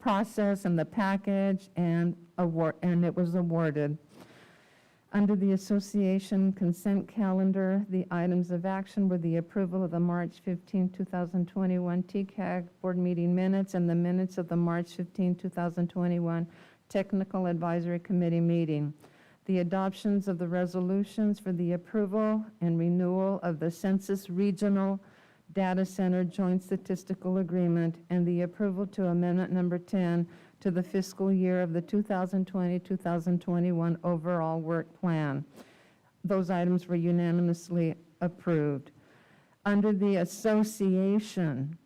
process and the package and it was awarded. Under the association consent calendar, the items of action were the approval of the March 15, 2021 TCAG board meeting minutes and the minutes of the March 15, 2021 Technical Advisory Committee meeting. The adoptions of the resolutions for the approval and renewal of the Census Regional Data Center Joint Statistical Agreement and the approval to Amendment Number 10 to the fiscal year of the 2020-2021 overall work plan. Those items were unanimously approved. Under the association,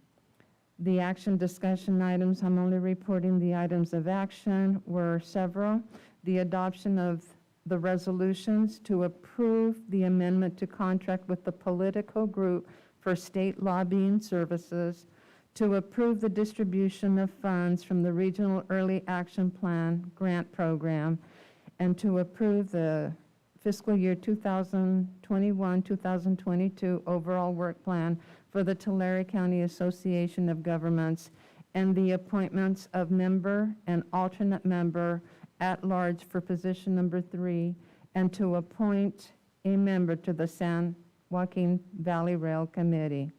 the action discussion items, I'm only reporting the items of action, were several. The adoption of the resolutions to approve the amendment to contract with the Politico Group for state lobbying services, to approve the distribution of funds from the Regional Early Action Plan grant program, and to approve the fiscal year 2021-2022 overall work plan for the Tulare County Association of Governments, and the appointments of member and alternate member at large for position number 3, and to appoint a member to the San Joaquin Valley Rail Committee.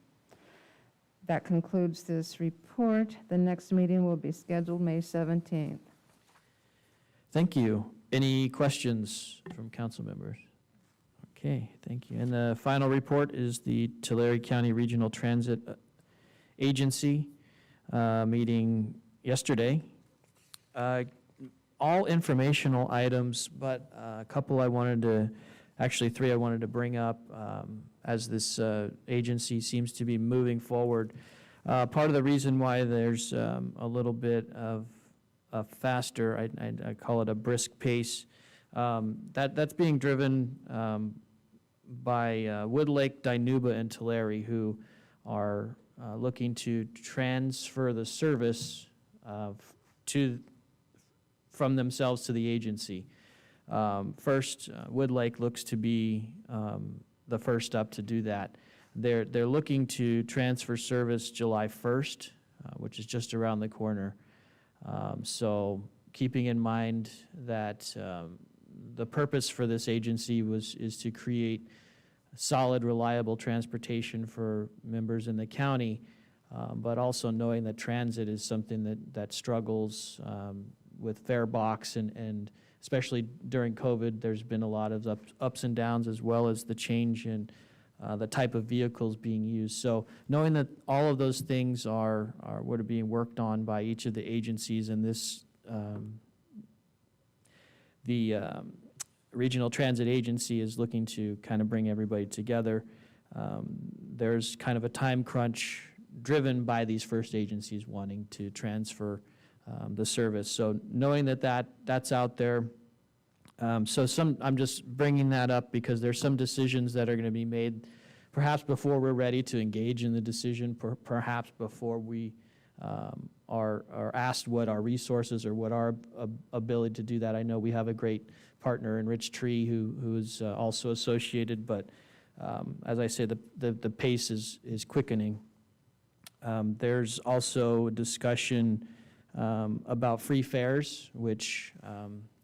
That concludes this report. The next meeting will be scheduled May 17th. Thank you. Any questions from council members? Okay, thank you. And the final report is the Tulare County Regional Transit Agency meeting yesterday. All informational items, but a couple I wanted to, actually 3 I wanted to bring up as this agency seems to be moving forward. Part of the reason why there's a little bit of a faster, I call it a brisk pace, that's being driven by Woodlake, Dinuba, and Tulare, who are looking to transfer the service from themselves to the agency. First, Woodlake looks to be the first up to do that. They're looking to transfer service July 1st, which is just around the corner. So keeping in mind that the purpose for this agency is to create solid, reliable transportation for members in the county, but also knowing that transit is something that struggles with fare box, and especially during COVID, there's been a lot of ups and downs, as well as the change in the type of vehicles being used. So knowing that all of those things are what are being worked on by each of the agencies, and this the Regional Transit Agency is looking to kind of bring everybody together. There's kind of a time crunch driven by these first agencies wanting to transfer the service. So knowing that's out there, I'm just bringing that up because there's some decisions that are going to be made perhaps before we're ready to engage in the decision, perhaps before we are asked what our resources or what our ability to do that. I know we have a great partner in Rich Tree who is also associated, but as I say, the pace is quickening. There's also discussion about free fares, which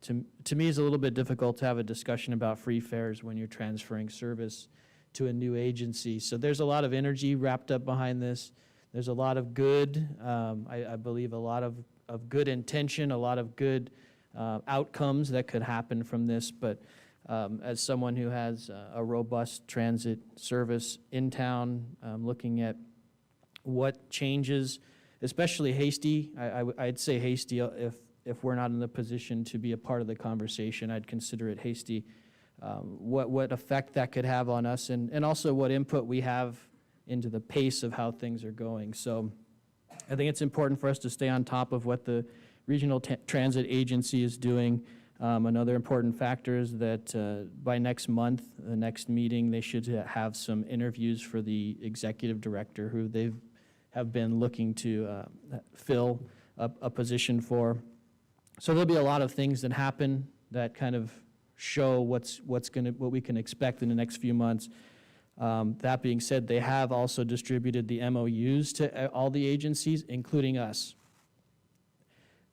to me is a little bit difficult to have a discussion about free fares when you're transferring service to a new agency. So there's a lot of energy wrapped up behind this. There's a lot of good, I believe a lot of good intention, a lot of good outcomes that could happen from this. But as someone who has a robust transit service in town, looking at what changes, especially hasty, I'd say hasty if we're not in the position to be a part of the conversation, I'd consider it hasty. What effect that could have on us, and also what input we have into the pace of how things are going. So I think it's important for us to stay on top of what the Regional Transit Agency is doing. Another important factor is that by next month, the next meeting, they should have some interviews for the executive director who they have been looking to fill a position for. So there'll be a lot of things that happen that kind of show what we can expect in the next few months. That being said, they have also distributed the MOUs to all the agencies, including us.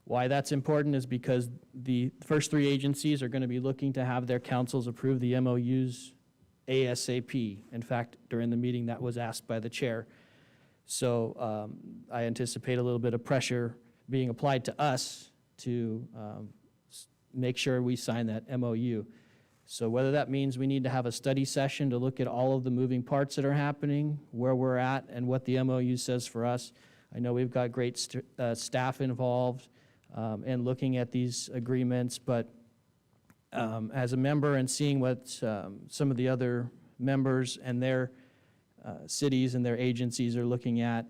Why that's important is because the first three agencies are going to be looking to have their councils approve the MOUs ASAP. In fact, during the meeting, that was asked by the chair. So I anticipate a little bit of pressure being applied to us to make sure we sign that MOU. So whether that means we need to have a study session to look at all of the moving parts that are happening, where we're at, and what the MOU says for us. I know we've got great staff involved in looking at these agreements, but as a member and seeing what some of the other members and their cities and their agencies are looking at,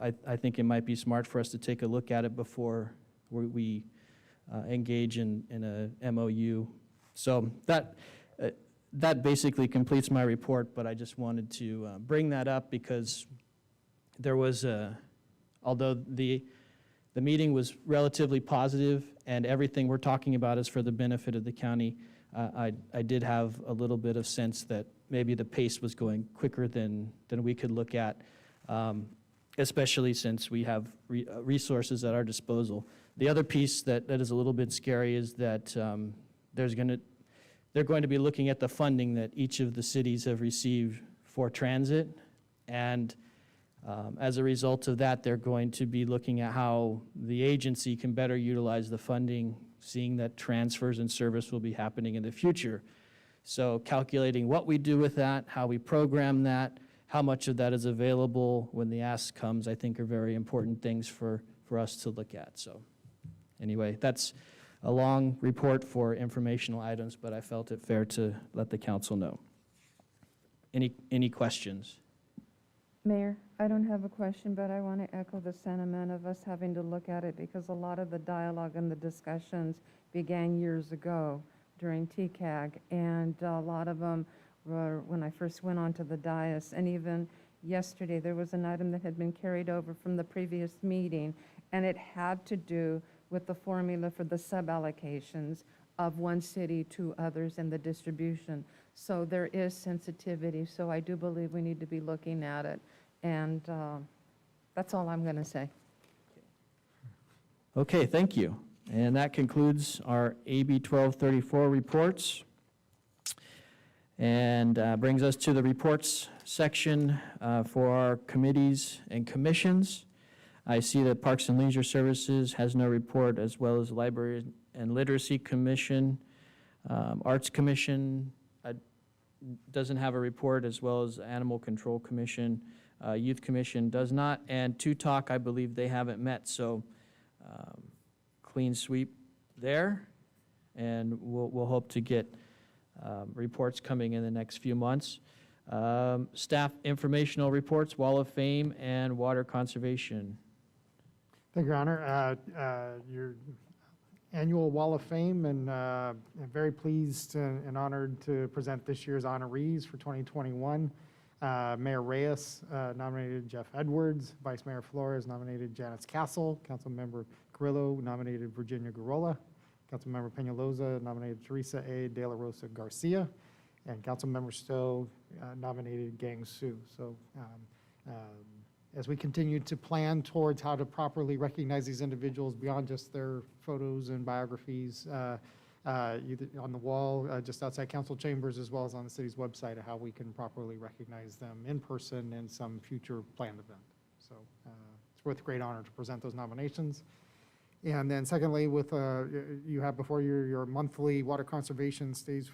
I think it might be smart for us to take a look at it before we engage in a MOU. So that basically completes my report, but I just wanted to bring that up because there was although the meeting was relatively positive and everything we're talking about is for the benefit of the county, I did have a little bit of sense that maybe the pace was going quicker than we could look at, especially since we have resources at our disposal. The other piece that is a little bit scary is that they're going to be looking at the funding that each of the cities have received for transit, and as a result of that, they're going to be looking at how the agency can better utilize the funding, seeing that transfers and service will be happening in the future. So calculating what we do with that, how we program that, how much of that is available when the ask comes, I think are very important things for us to look at. So anyway, that's a long report for informational items, but I felt it fair to let the council know. Any questions? Mayor, I don't have a question, but I want to echo the sentiment of us having to look at it because a lot of the dialogue and the discussions began years ago during TCAG, and a lot of them were when I first went onto the dais, and even yesterday there was an item that had been carried over from the previous meeting, and it had to do with the formula for the sub-allocations of one city to others in the distribution. So there is sensitivity, so I do believe we need to be looking at it, and that's all I'm going to say. Okay, thank you. And that concludes our AB 1234 reports. And brings us to the reports section for our committees and commissions. I see that Parks and Leisure Services has no report, as well as Library and Literacy Commission. Arts Commission doesn't have a report, as well as Animal Control Commission. Youth Commission does not. And TUTOC, I believe they haven't met, so clean sweep there. And we'll hope to get reports coming in the next few months. Staff informational reports, Wall of Fame and Water Conservation. Thank you, Your Honor. Your annual Wall of Fame, and I'm very pleased and honored to present this year's honorees for 2021. Mayor Reyes nominated Jeff Edwards. Vice Mayor Flores nominated Janice Castle. Councilmember Carrillo nominated Virginia Garola. Councilmember Peñalosa nominated Teresa A. De La Rosa Garcia. And Councilmember Stowe nominated Gang Su. So as we continue to plan towards how to properly recognize these individuals beyond just their photos and biographies, either on the wall just outside council chambers, as well as on the city's website, of how we can properly recognize them in person in some future planned event. So it's with great honor to present those nominations. And then secondly, with you have before you your monthly water conservation phase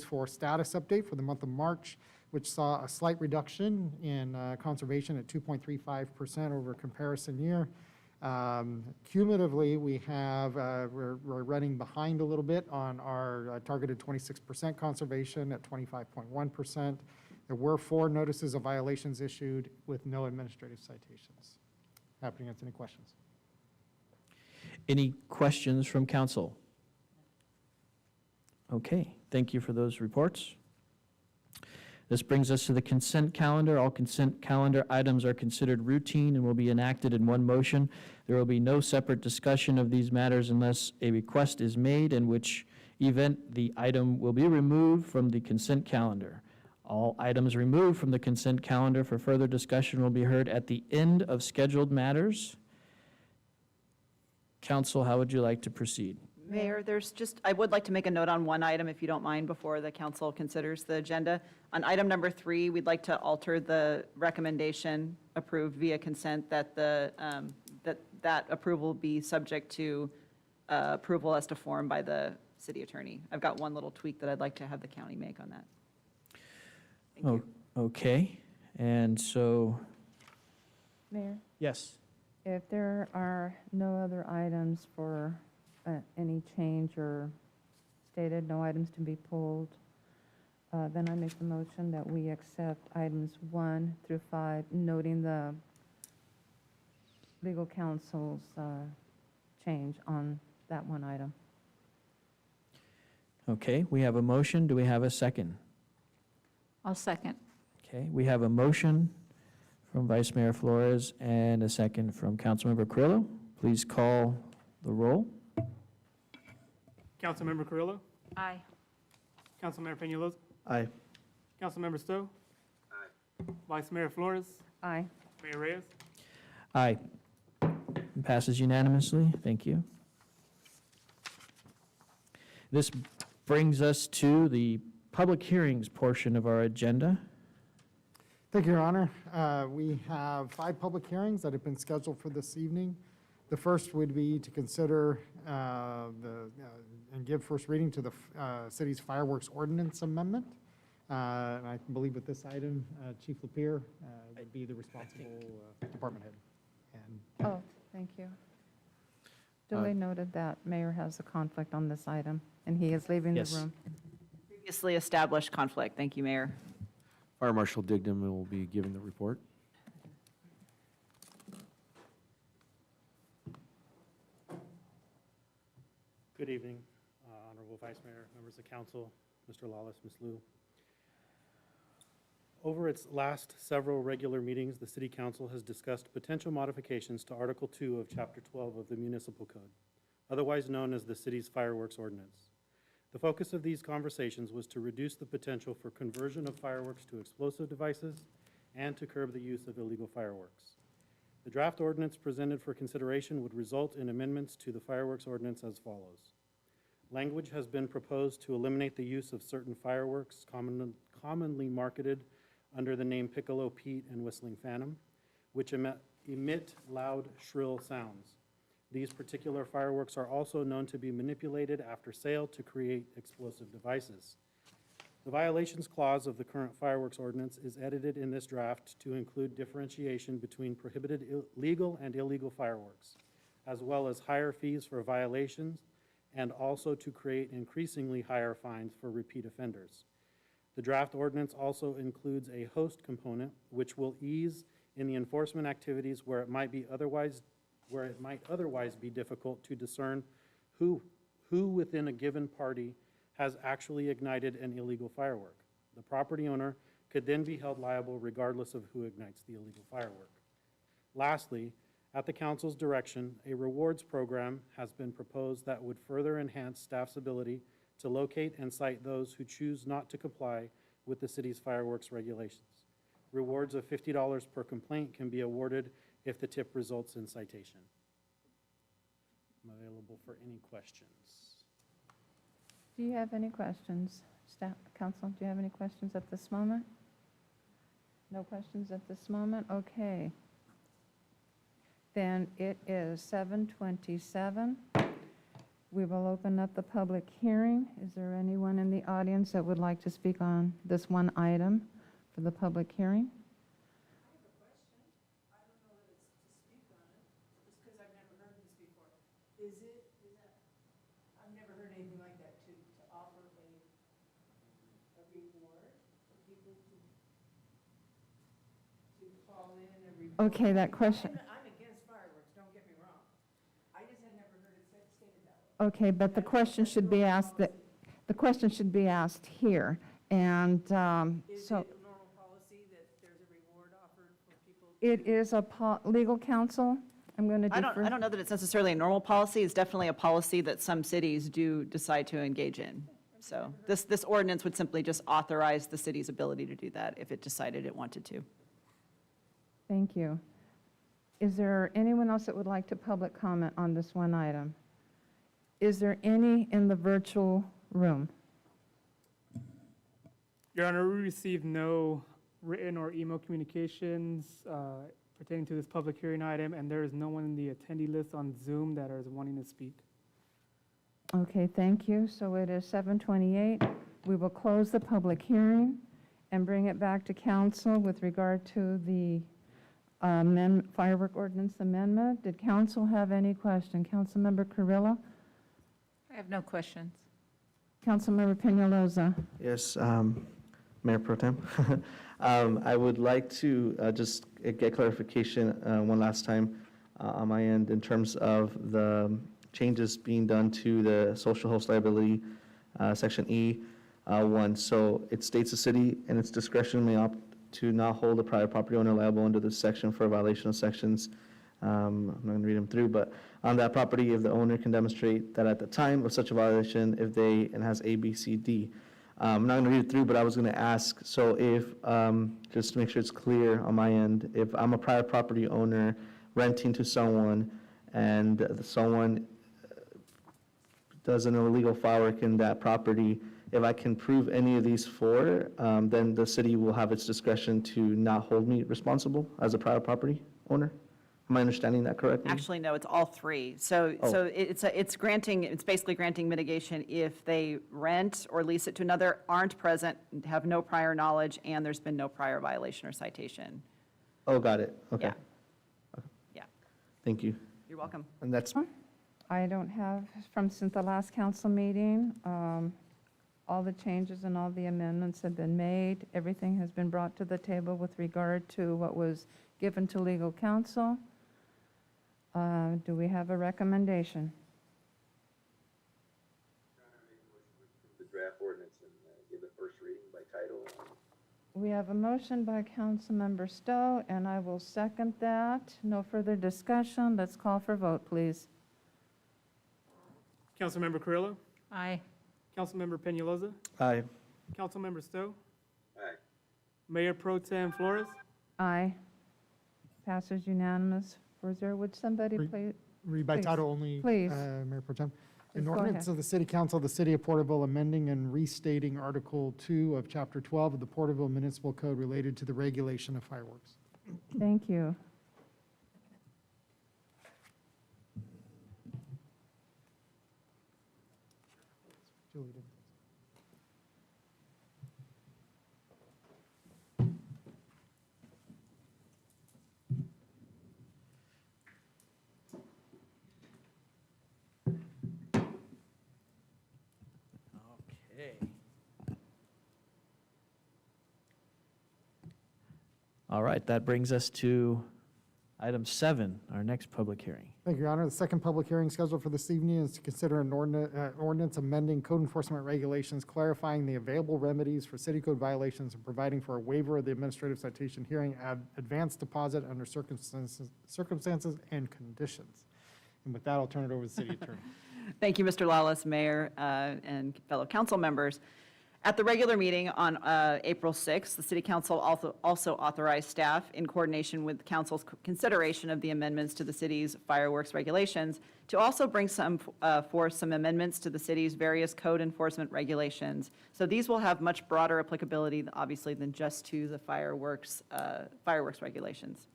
4 status update for the month of March, which saw a slight reduction in conservation at 2.35% over a comparison year. Cumulatively, we have, we're running behind a little bit on our targeted 26% conservation at 25.1%. There were 4 notices of violations issued with no administrative citations. Happy to answer any questions. Any questions from council? Okay, thank you for those reports. This brings us to the consent calendar. All consent calendar items are considered routine and will be enacted in one motion. There will be no separate discussion of these matters unless a request is made, in which event the item will be removed from the consent calendar. All items removed from the consent calendar for further discussion will be heard at the end of scheduled matters. Any questions from council? Okay, thank you for those reports. This brings us to the consent calendar. All consent items are considered routine and will be enacted in one motion. There will be no separate discussion of these matters unless a request is made, in which event the item will be removed from the consent calendar. All items removed from the consent calendar for further discussion will be heard at the end of scheduled matters. Council, how would you like to proceed? Mayor, I would like to make a note on one item, if you don't mind, before the council considers the agenda. On item number 3, we'd like to alter the recommendation approved via consent that that approval be subject to approval as to form by the city attorney. I've got one little tweak that I'd like to have the county make on that. Thank you. Okay, and so, Mayor, yes. if there are no other items for any change or stated, no items to be pulled, then I make the motion that we accept items 1 through 5, noting the legal counsel's change on that one item. Okay, we have a motion. Do we have a second? I'll second. Okay, we have a motion from Vice Mayor Flores and a second from Councilmember Carrillo. Please call the roll. Councilmember Carrillo, Aye. Councilmember Peñalosa, Aye. Councilmember Stowe. Aye. Vice Mayor Flores, Aye. Mayor Reyes. Aye. Passes unanimously. Thank you. This brings us to the public hearings portion of our agenda. Thank you, Your Honor. We have 5 public hearings that have been scheduled for this evening. The first would be to consider and give first reading to the city's fireworks ordinance amendment. And I believe with this item, Chief Lapierre would be the responsible department head. And Oh, thank you. Duly noted that Mayor has a conflict on this item, and he is leaving the Yes. room. Previously established conflict. Thank you, Mayor. Fire Marshal Digdon will be giving the report. Good evening, Honorable Vice Mayor, members of council, Mr. Lawless, Ms. Liu. Over its last several regular meetings, the City Council has discussed potential modifications to Article 2 of Chapter 12 of the Municipal Code, otherwise known as the city's fireworks ordinance. The focus of these conversations was to reduce the potential for conversion of fireworks to explosive devices and to curb the use of illegal fireworks. The draft ordinance presented for consideration would result in amendments to the fireworks ordinance as follows. Language has been proposed to eliminate the use of certain fireworks commonly marketed under the name Piccolo Pete and Whistling Phantom, which emit loud, shrill sounds. These particular fireworks are also known to be manipulated after sale to create explosive devices. The violations clause of the current fireworks ordinance is edited in this draft to include differentiation between prohibited legal and illegal fireworks, as well as higher fees for violations, and also to create increasingly higher fines for repeat offenders. The draft ordinance also includes a host component, which will ease in the enforcement activities where it might otherwise be difficult to discern who within a given party has actually ignited an illegal firework. The property owner could then be held liable regardless of who ignites the illegal firework. Lastly, at the council's direction, a rewards program has been proposed that would further enhance staff's ability to locate and cite those who choose not to comply with the city's fireworks regulations. Rewards of $50 per complaint can be awarded if the tip results in citation. I'm available for any questions. Do you have any questions? Staff, council, do you have any questions at this moment? No questions at this moment? Okay. Then it is 7:27. We will open up the public hearing. Is there anyone in the audience that would like to speak on this one item for the public hearing? I've never heard anything like that, to offer a reward for people to call in a reward. Okay, that question, I'm against fireworks, don't get me wrong. I just had never heard it stated that way. okay, but the question should be asked, the question should be asked here. And Is so it a normal policy that there's a reward offered for people? it is a legal counsel. I'm going to I defer. don't know that it's necessarily a normal policy. It's definitely a policy that some cities do decide to engage in. So this ordinance would simply just authorize the city's ability to do that if it decided it wanted to. Thank you. Is there anyone else that would like to public comment on this one item? Is there any in the virtual room? Your Honor, we received no written or email communications pertaining to this public hearing item, and there is no one in the attendee list on Zoom that is wanting to speak. Okay, thank you. So it is 7:28. We will close the public hearing and bring it back to council with regard to the firework ordinance amendment. Did council have any question? Councilmember Carrillo? I have no questions. Councilmember Peñalosa? Yes, Mayor Pro Tem. I would like to just get clarification one last time on my end in terms of the changes being done to the social host liability, Section E1. So it states the city in its discretion may opt to not hold a private property owner liable under this section for a violation of sections. I'm not going to read them through, but on that property, if the owner can demonstrate that at the time of such a violation, if they, and has A, B, C, D. I'm not going to read it through, but I was going to ask, so if, just to make sure it's clear on my end, if I'm a private property owner renting to someone and someone does an illegal firework in that property, if I can prove any of these four, then the city will have its discretion to not hold me responsible as a private property owner? Am I understanding that correctly? Actually, no, it's all three. So Oh. it's basically granting mitigation if they rent or lease it to another, aren't present, have no prior knowledge, and there's been no prior violation or citation. Oh, got it, okay. Yeah. Yeah, Thank you. you're welcome. And that's, I don't have, since the last council meeting, all the changes and all the amendments have been made. Everything has been brought to the table with regard to what was given to legal counsel. Do we have a recommendation? The draft ordinance and give the first reading by title. We have a motion by Councilmember Stowe, and I will second that. No further discussion. Let's call for vote, please. Councilmember Carrillo? Aye. Councilmember Peñalosa? aye. Councilmember Stowe? Aye. Mayor Pro Tem Flores? Aye. Passes unanimous 4-0. Would somebody Re- please? Read by Please. title only, Please. Mayor Pro Tem. Please An go ordinance ahead. of the City Council of the City of Porterville amending and restating Article 2 of Chapter 12 of the Porterville Municipal Code related to the regulation of fireworks. Thank you. Julie did. Okay. All right, that brings us to item 7, our next public hearing. Thank you, Your Honor. The second public hearing scheduled for this evening is to consider an ordinance amending code enforcement regulations, clarifying the available remedies for city code violations and providing for a waiver of the administrative citation hearing advance deposit under circumstances and conditions. And with that, I'll turn it over to the city attorney. Thank you, Mr. Lawless, Mayor, and fellow council members. At the regular meeting on April 6th, the City Council also authorized staff, in coordination with council's consideration of the amendments to the city's fireworks regulations, to also bring forth some amendments to the city's various code enforcement regulations. So these will have much broader applicability, obviously, than just to the fireworks regulations.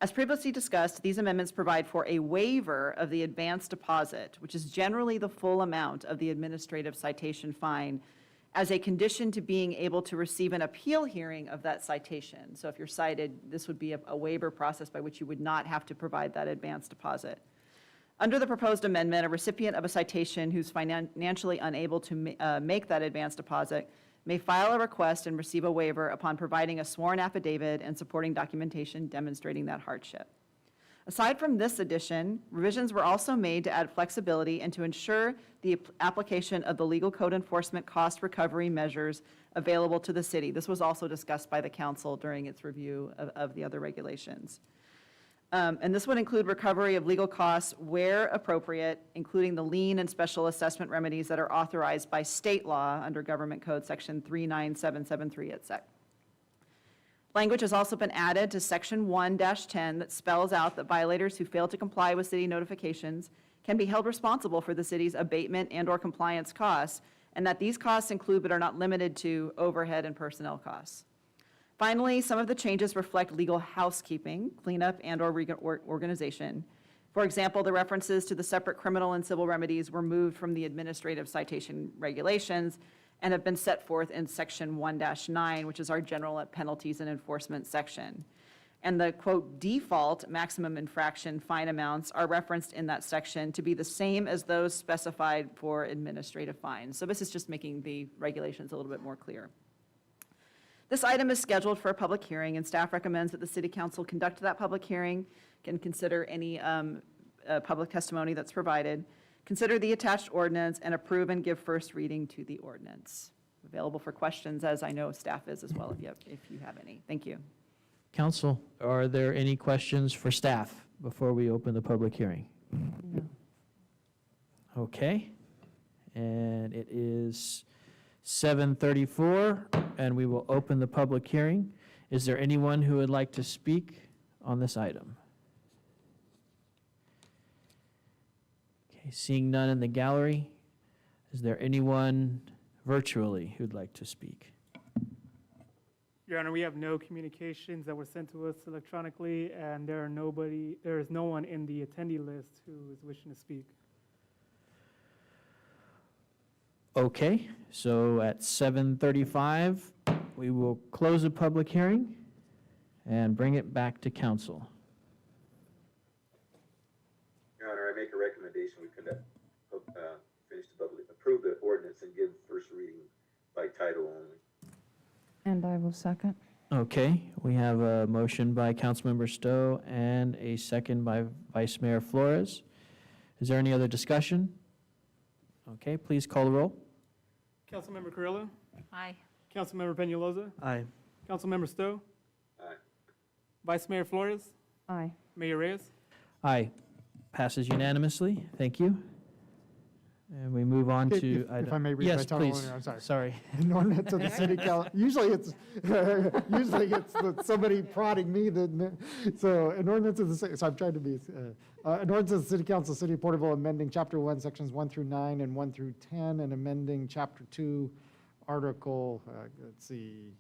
As previously discussed, these amendments provide for a waiver of the advance deposit, which is generally the full amount of the administrative citation fine, as a condition to being able to receive an appeal hearing of that citation. So if you're cited, this would be a waiver process by which you would not have to provide that advance deposit. Under the proposed amendment, a recipient of a citation who's financially unable to make that advance deposit may file a request and receive a waiver upon providing a sworn affidavit and supporting documentation demonstrating that hardship. Aside from this addition, revisions were also made to add flexibility and to ensure the application of the legal code enforcement cost recovery measures available to the city. This was also discussed by the council during its review of the other regulations. And this would include recovery of legal costs where appropriate, including the lien and special assessment remedies that are authorized by state law under Government Code Section 39773 et sec. Language has also been added to Section 1-10 that spells out that violators who fail to comply with city notifications can be held responsible for the city's abatement and/or compliance costs, and that these costs include but are not limited to overhead and personnel costs. Finally, some of the changes reflect legal housekeeping, cleanup, and/or organization. For example, the references to the separate criminal and civil remedies were moved from the administrative citation regulations and have been set forth in Section 1-9, which is our general penalties and enforcement section. And the, quote, default maximum infraction fine amounts are referenced in that section to be the same as those specified for administrative fines. So this is just making the regulations a little bit more clear. This item is scheduled for a public hearing, and staff recommends that the City Council conduct that public hearing, can consider any public testimony that's provided, consider the attached ordinance, and approve and give first reading to the ordinance. Available for questions, as I know staff is as well, if you have any. Thank you. Council, are there any questions for staff before we open the public hearing? No. Okay. And it is 7:34, and we will open the public hearing. Is there anyone who would like to speak on this item? Okay, seeing none in the gallery, is there anyone virtually who'd like to speak? Your Honor, we have no communications that were sent to us electronically, and there is no one in the attendee list who is wishing to speak. Okay, so at 7:35, we will close the public hearing and bring it back to council. Your Honor, I make a recommendation, we approve the ordinance and give first reading by title only. And I will second. Okay, we have a motion by Councilmember Stowe and a second by Vice Mayor Flores. Is there any other discussion? Okay, please call the roll. Councilmember Carrillo? Aye. Councilmember Peñalosa? Aye. Councilmember Stowe? Aye. Vice Mayor Flores? Aye. Mayor Reyes? Aye. Passes unanimously. Thank you. And we move on If- to. if I may read Yes, by title please. only, I'm sorry. Sorry. An ordinance of the city council, usually it's somebody prodding me, so an ordinance of the, so I'm trying to be, an ordinance of the city council, city of Porterville, amending chapter 1, sections 1 through 9 and 1 through 10, and amending chapter 2, article, let's see.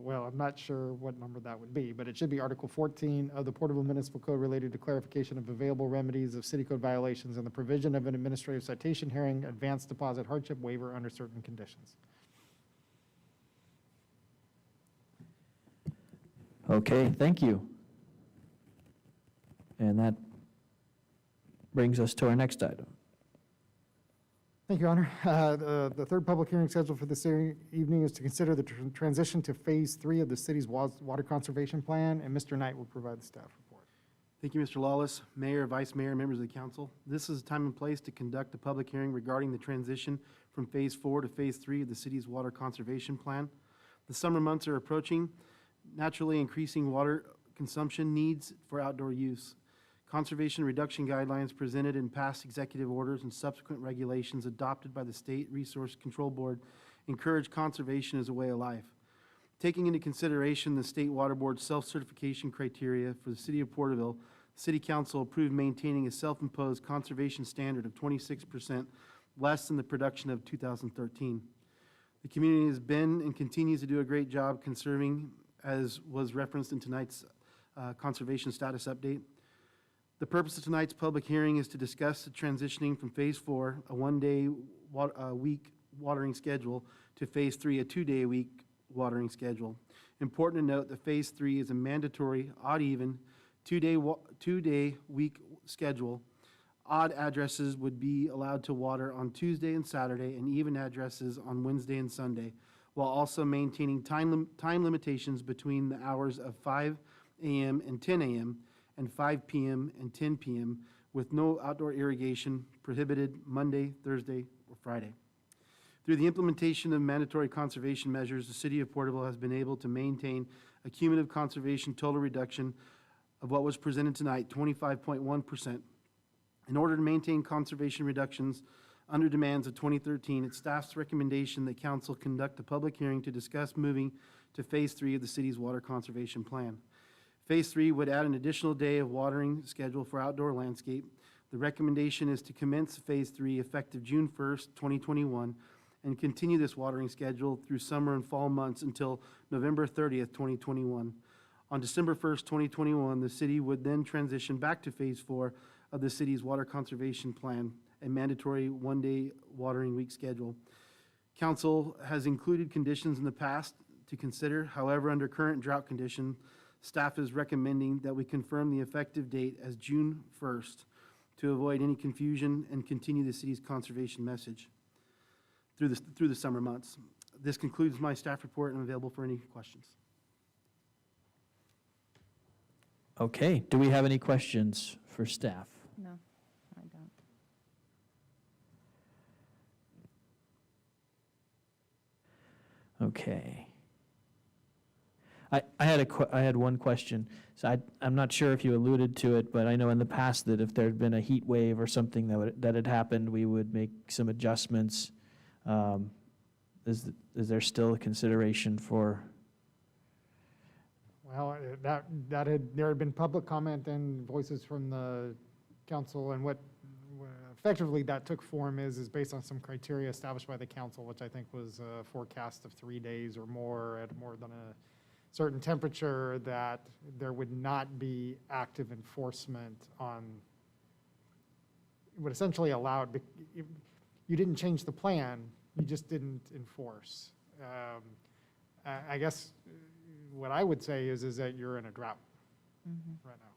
Well, I'm not sure what number that would be, but it should be Article 14 of the Porterville Municipal Code related to clarification of available remedies of city code violations and the provision of an administrative citation hearing, advanced deposit hardship waiver under certain conditions. Okay, thank you. And that brings us to our next item. Thank you, Honor. The third public hearing scheduled for this evening is to consider the transition to Phase 3 of the city's water conservation plan, and Mr. Knight will provide the staff report. Thank you, Mr. Lawless, Mayor, Vice Mayor, members of the council. This is time and place to conduct a public hearing regarding the transition from Phase 4 to Phase 3 of the city's water conservation plan. The summer months are approaching, naturally increasing water consumption needs for outdoor use. Conservation reduction guidelines presented in past executive orders and subsequent regulations adopted by the State Resource Control Board encourage conservation as a way of life. Taking into consideration the State Water Board's self-certification criteria for the City of Porterville, the City Council approved maintaining a self-imposed conservation standard of 26% less than the production of 2013. The community has been and continues to do a great job conserving, as was referenced in tonight's conservation status update. The purpose of tonight's public hearing is to discuss the transitioning from Phase 4, a one-day-a-week watering schedule, to Phase 3, a two-day-a-week watering schedule. Important to note that Phase 3 is a mandatory, odd-even, two-day-week schedule. Odd addresses would be allowed to water on Tuesday and Saturday, and even addresses on Wednesday and Sunday, while also maintaining time limitations between the hours of 5 a.m. and 10 a.m., and 5 p.m. and 10 p.m., with no outdoor irrigation prohibited Monday, Thursday, or Friday. Through the implementation of mandatory conservation measures, the City of Porterville has been able to maintain a cumulative conservation total reduction of what was presented tonight, 25.1%. In order to maintain conservation reductions under demands of 2013, it's staff's recommendation that council conduct a public hearing to discuss moving to Phase 3 of the city's water conservation plan. Phase 3 would add an additional day of watering schedule for outdoor landscape. The recommendation is to commence Phase 3 effective June 1st, 2021, and continue this watering schedule through summer and fall months until November 30th, 2021. On December 1st, 2021, the city would then transition back to Phase 4 of the city's water conservation plan, a mandatory one-day watering week schedule. Council has included conditions in the past to consider. However, under current drought condition, staff is recommending that we confirm the effective date as June 1st to avoid any confusion and continue the city's conservation message through the summer months. This concludes my staff report, and I'm available for any questions. Okay, do we have any questions for staff? No, I don't. Okay. I had one question. So I'm not sure if you alluded to it, but I know in the past that if there had been a heat wave or something that had happened, we would make some adjustments. Is there still a consideration for? Well, there had been public comment and voices from the council, and what effectively that took form is based on some criteria established by the council, which I think was a forecast of 3 days or more at more than a certain temperature, that there would not be active enforcement on, would essentially allow it, you didn't change the plan, you just didn't enforce. I guess what I would say is that you're in a drought right now.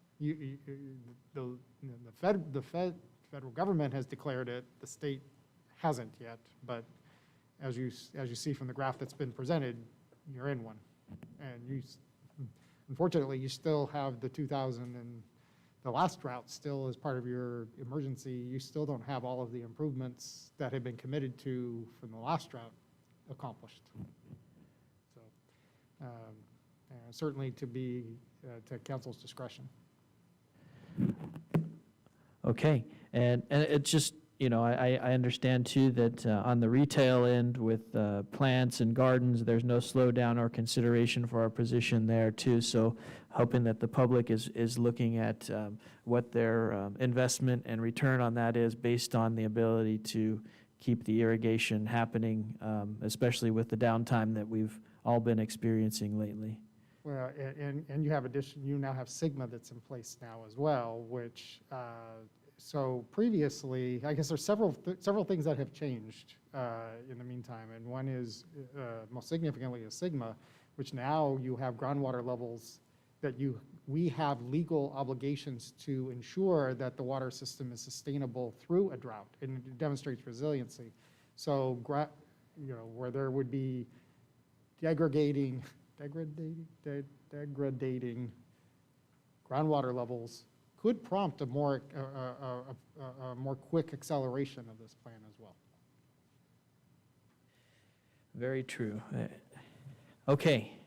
The federal government has declared it, the state hasn't yet, but as you see from the graph that's been presented, you're in one. And unfortunately, you still have the 2000 and the last drought still as part of your emergency. You still don't have all of the improvements that have been committed to from the last drought accomplished. So certainly to be to council's discretion. Okay, and it just, I understand too that on the retail end with plants and gardens, there's no slowdown or consideration for our position there too. So hoping that the public is looking at what their investment and return on that is based on the ability to keep the irrigation happening, especially with the downtime that we've all been experiencing lately. Well, and you now have Sigma that's in place now as well, which so previously, I guess there's several things that have changed in the meantime, and one is most significantly is Sigma, which now you have groundwater levels that we have legal obligations to ensure that the water system is sustainable through a drought, and it demonstrates resiliency. So where there would be degrading groundwater levels could prompt a more quick acceleration of this plan as well. Very true. Okay,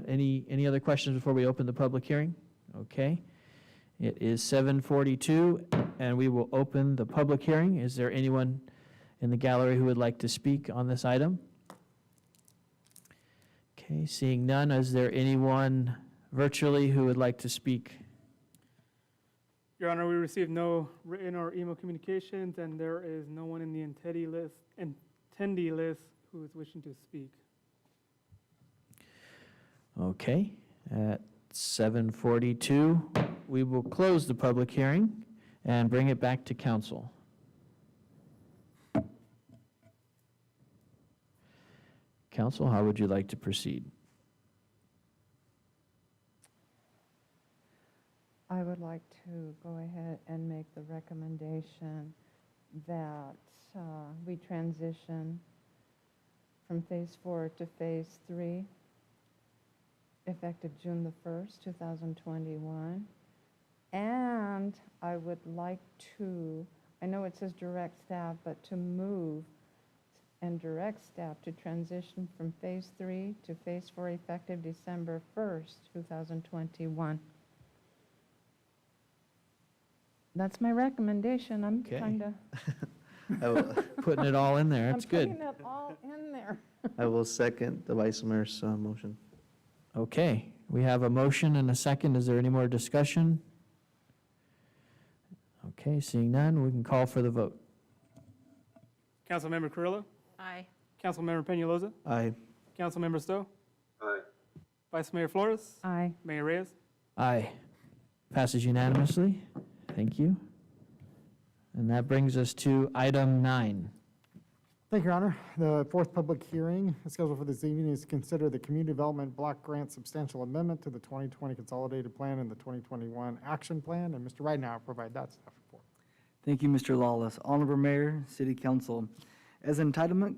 any other questions before we open the public hearing? Okay, it is 7:42, and we will open the public hearing. Is there anyone in the gallery who would like to speak on this item? Okay, seeing none, is there anyone virtually who would like to speak? Your Honor, we received no written or email communications, and there is no one in the attendee list who is wishing to speak. Okay, at 7:42, we will close the public hearing and bring it back to council. Council, how would you like to proceed? I would like to go ahead and make the recommendation that we transition from Phase 4 to Phase 3, effective June the 1st, 2021. And I would like to, I know it says direct staff, but to move and direct staff to transition from Phase 3 to Phase 4 effective December 1st, 2021. That's my recommendation. I'm Okay. kind of, I will, Putting it all in there, it's good. I'm putting it all in there. I will second the Vice Mayor's motion. Okay, we have a motion and a second. Is there any more discussion? Okay, seeing none, we can call for the vote. Councilmember Carrillo, Aye. Councilmember Peñalosa, Aye. Councilmember Stowe, Aye. Vice Mayor Flores, Aye. Mayor Reyes. Aye. Passes unanimously. Thank you. And that brings us to item 9. Thank you, Your Honor. The fourth public hearing scheduled for this evening is to consider the Community Development Block Grant Substantial Amendment to the 2020 Consolidated Plan and the 2021 Action Plan, and Mr. Ridenhour will provide that staff report. Thank you, Mr. Lawless. Honorable Mayor, City Council. As an entitlement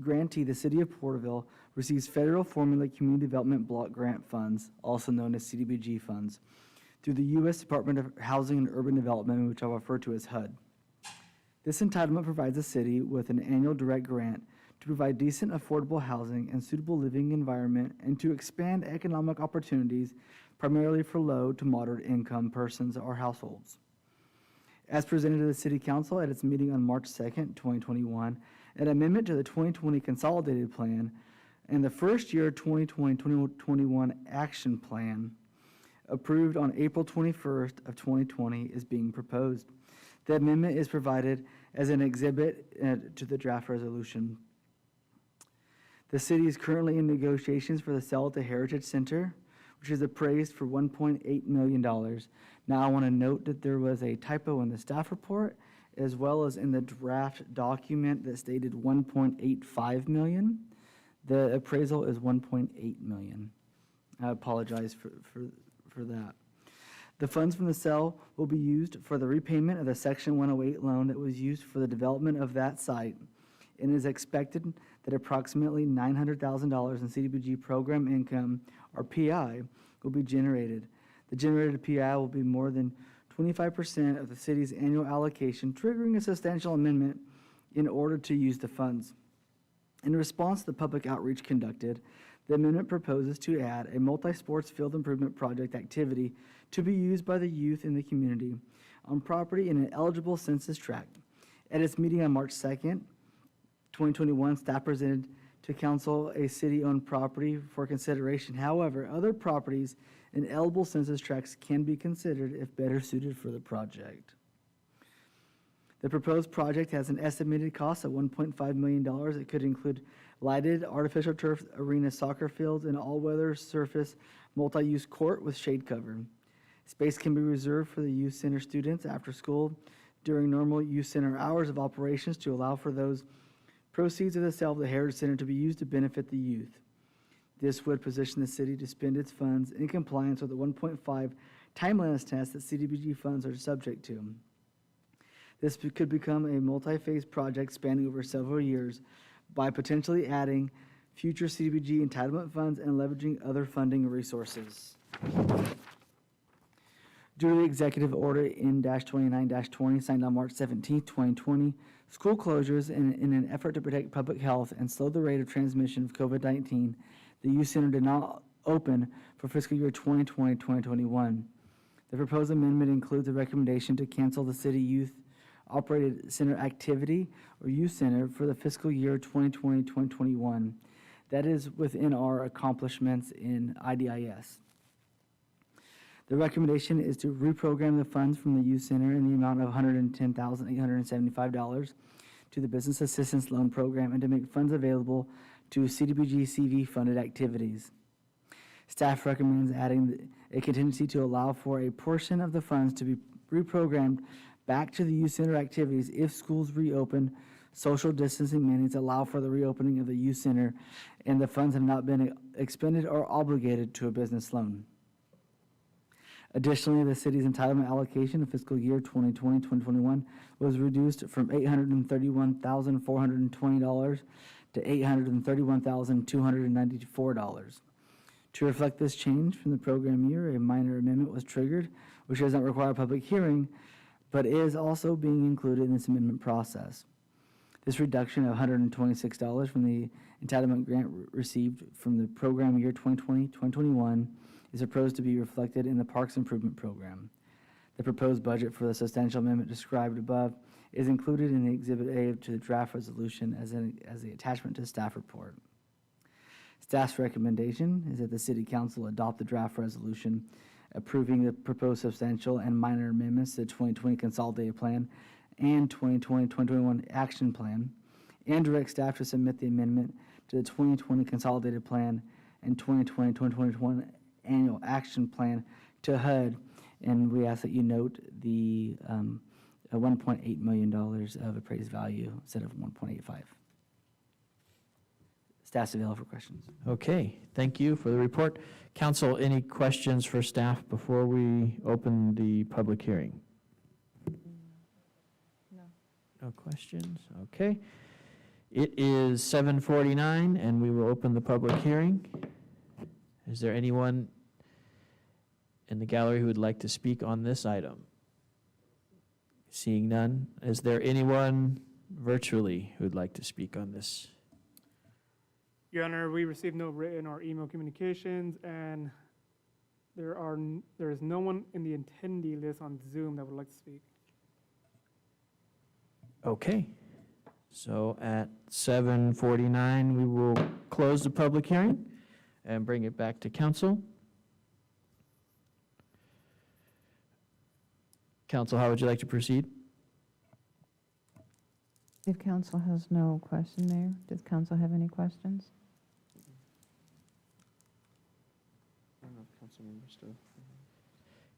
grantee, the City of Porterville receives federal formula community development block grant funds, also known as CDBG funds, through the U.S. Department of Housing and Urban Development, which I'll refer to as HUD. This entitlement provides the city with an annual direct grant to provide decent, affordable housing and suitable living environment and to expand economic opportunities primarily for low to moderate income persons or households. As presented to the City Council at its meeting on March 2nd, 2021, an amendment to the 2020 Consolidated Plan and the first year 2020-2021 Action Plan approved on April 21st of 2020 is being proposed. The amendment is provided as an exhibit to the draft resolution. The city is currently in negotiations for the sale of the Heritage Center, which is appraised for $1.8 million. Now, I want to note that there was a typo in the staff report as well as in the draft document that stated $1.85 million. The appraisal is $1.8 million. I apologize for that. The funds from the sale will be used for the repayment of the Section 108 loan that was used for the development of that site, and it is expected that approximately $900,000 in CDBG program income, or PI, will be generated. The generated PI will be more than 25% of the city's annual allocation, triggering a substantial amendment in order to use the funds. In response to the public outreach conducted, the amendment proposes to add a multi-sports field improvement project activity to be used by the youth in the community on property in an eligible census tract. At its meeting on March 2nd, 2021, staff presented to council a city-owned property for consideration. However, other properties in eligible census tracts can be considered if better suited for the project. The proposed project has an estimated cost of $1.5 million. It could include lighted artificial turf arena soccer fields and all-weather surface multi-use court with shade cover. Space can be reserved for the youth center students after school during normal youth center hours of operations to allow for those proceeds of the sale of the Heritage Center to be used to benefit the youth. This would position the city to spend its funds in compliance with the 1.5 timeliness test that CDBG funds are subject to. This could become a multi-phase project spanning over several years by potentially adding future CDBG entitlement funds and leveraging other funding resources. Due to the executive order N-29-20 signed on March 17, 2020, school closures in an effort to protect public health and slow the rate of transmission of COVID-19, the youth center did not open for fiscal year 2020-2021. The proposed amendment includes a recommendation to cancel the city youth operated center activity or youth center for the fiscal year 2020-2021. That is within our accomplishments in IDIS. The recommendation is to reprogram the funds from the youth center in the amount of $110,875 to the Business Assistance Loan Program and to make funds available to CDBG CV funded activities. Staff recommends adding a contingency to allow for a portion of the funds to be reprogrammed back to the youth center activities if schools reopen, social distancing mandates allow for the reopening of the youth center, and the funds have not been expended or obligated to a business loan. Additionally, the city's entitlement allocation of fiscal year 2020-2021 was reduced from $831,420 to $831,294. To reflect this change from the program year, a minor amendment was triggered, which does not require a public hearing, but is also being included in this amendment process. This reduction of $126 from the entitlement grant received from the program year 2020-2021 is proposed to be reflected in the Parks Improvement Program. The proposed budget for the substantial amendment described above is included in Exhibit A to the draft resolution as the attachment to staff report. Staff's recommendation is that the City Council adopt the draft resolution approving the proposed substantial and minor amendments to the 2020 Consolidated Plan and 2020-2021 Action Plan, and direct staff to submit the amendment to the 2020 Consolidated Plan and 2020-2021 Annual Action Plan to HUD. And we ask that you note the $1.8 million of appraised value instead of 1.85. Staff's available for questions. Okay, thank you for the report. Council, any questions for staff before we open the public hearing? No. No questions, okay. It is 7:49, and we will open the public hearing. Is there anyone in the gallery who would like to speak on this item? Seeing none, is there anyone virtually who would like to speak on this? Your Honor, we received no written or email communications, and there is no one in the attendee list on Zoom that would like to speak. Okay, so at 7:49, we will close the public hearing and bring it back to council. Council, how would you like to proceed? If council has no question there, does council have any questions?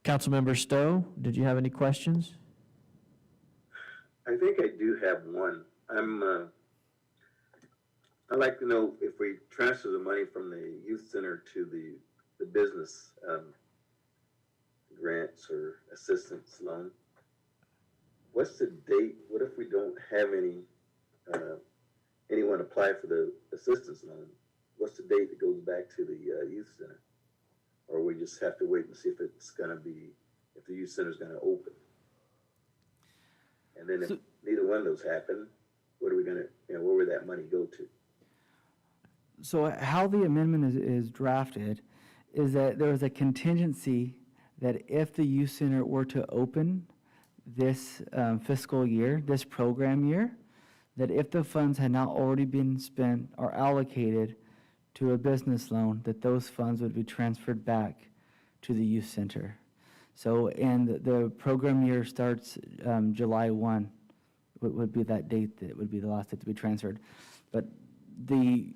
Councilmember Stowe, did you have any questions? I think I do have one. I'd like to know if we transfer the money from the youth center to the business grants or assistance loan. What's the date? What if we don't have anyone apply for the assistance loan? What's the date that goes back to the youth center? Or we just have to wait and see if it's gonna be, if the youth center's gonna open? And then if neither one of those happen, what are we gonna, where would that money go to? So how the amendment is drafted is that there is a contingency that if the youth center were to open this fiscal year, this program year, that if the funds had not already been spent or allocated to a business loan, that those funds would be transferred back to the youth center. So, and the program year starts July 1, would be that date, that would be the last date to be transferred. But the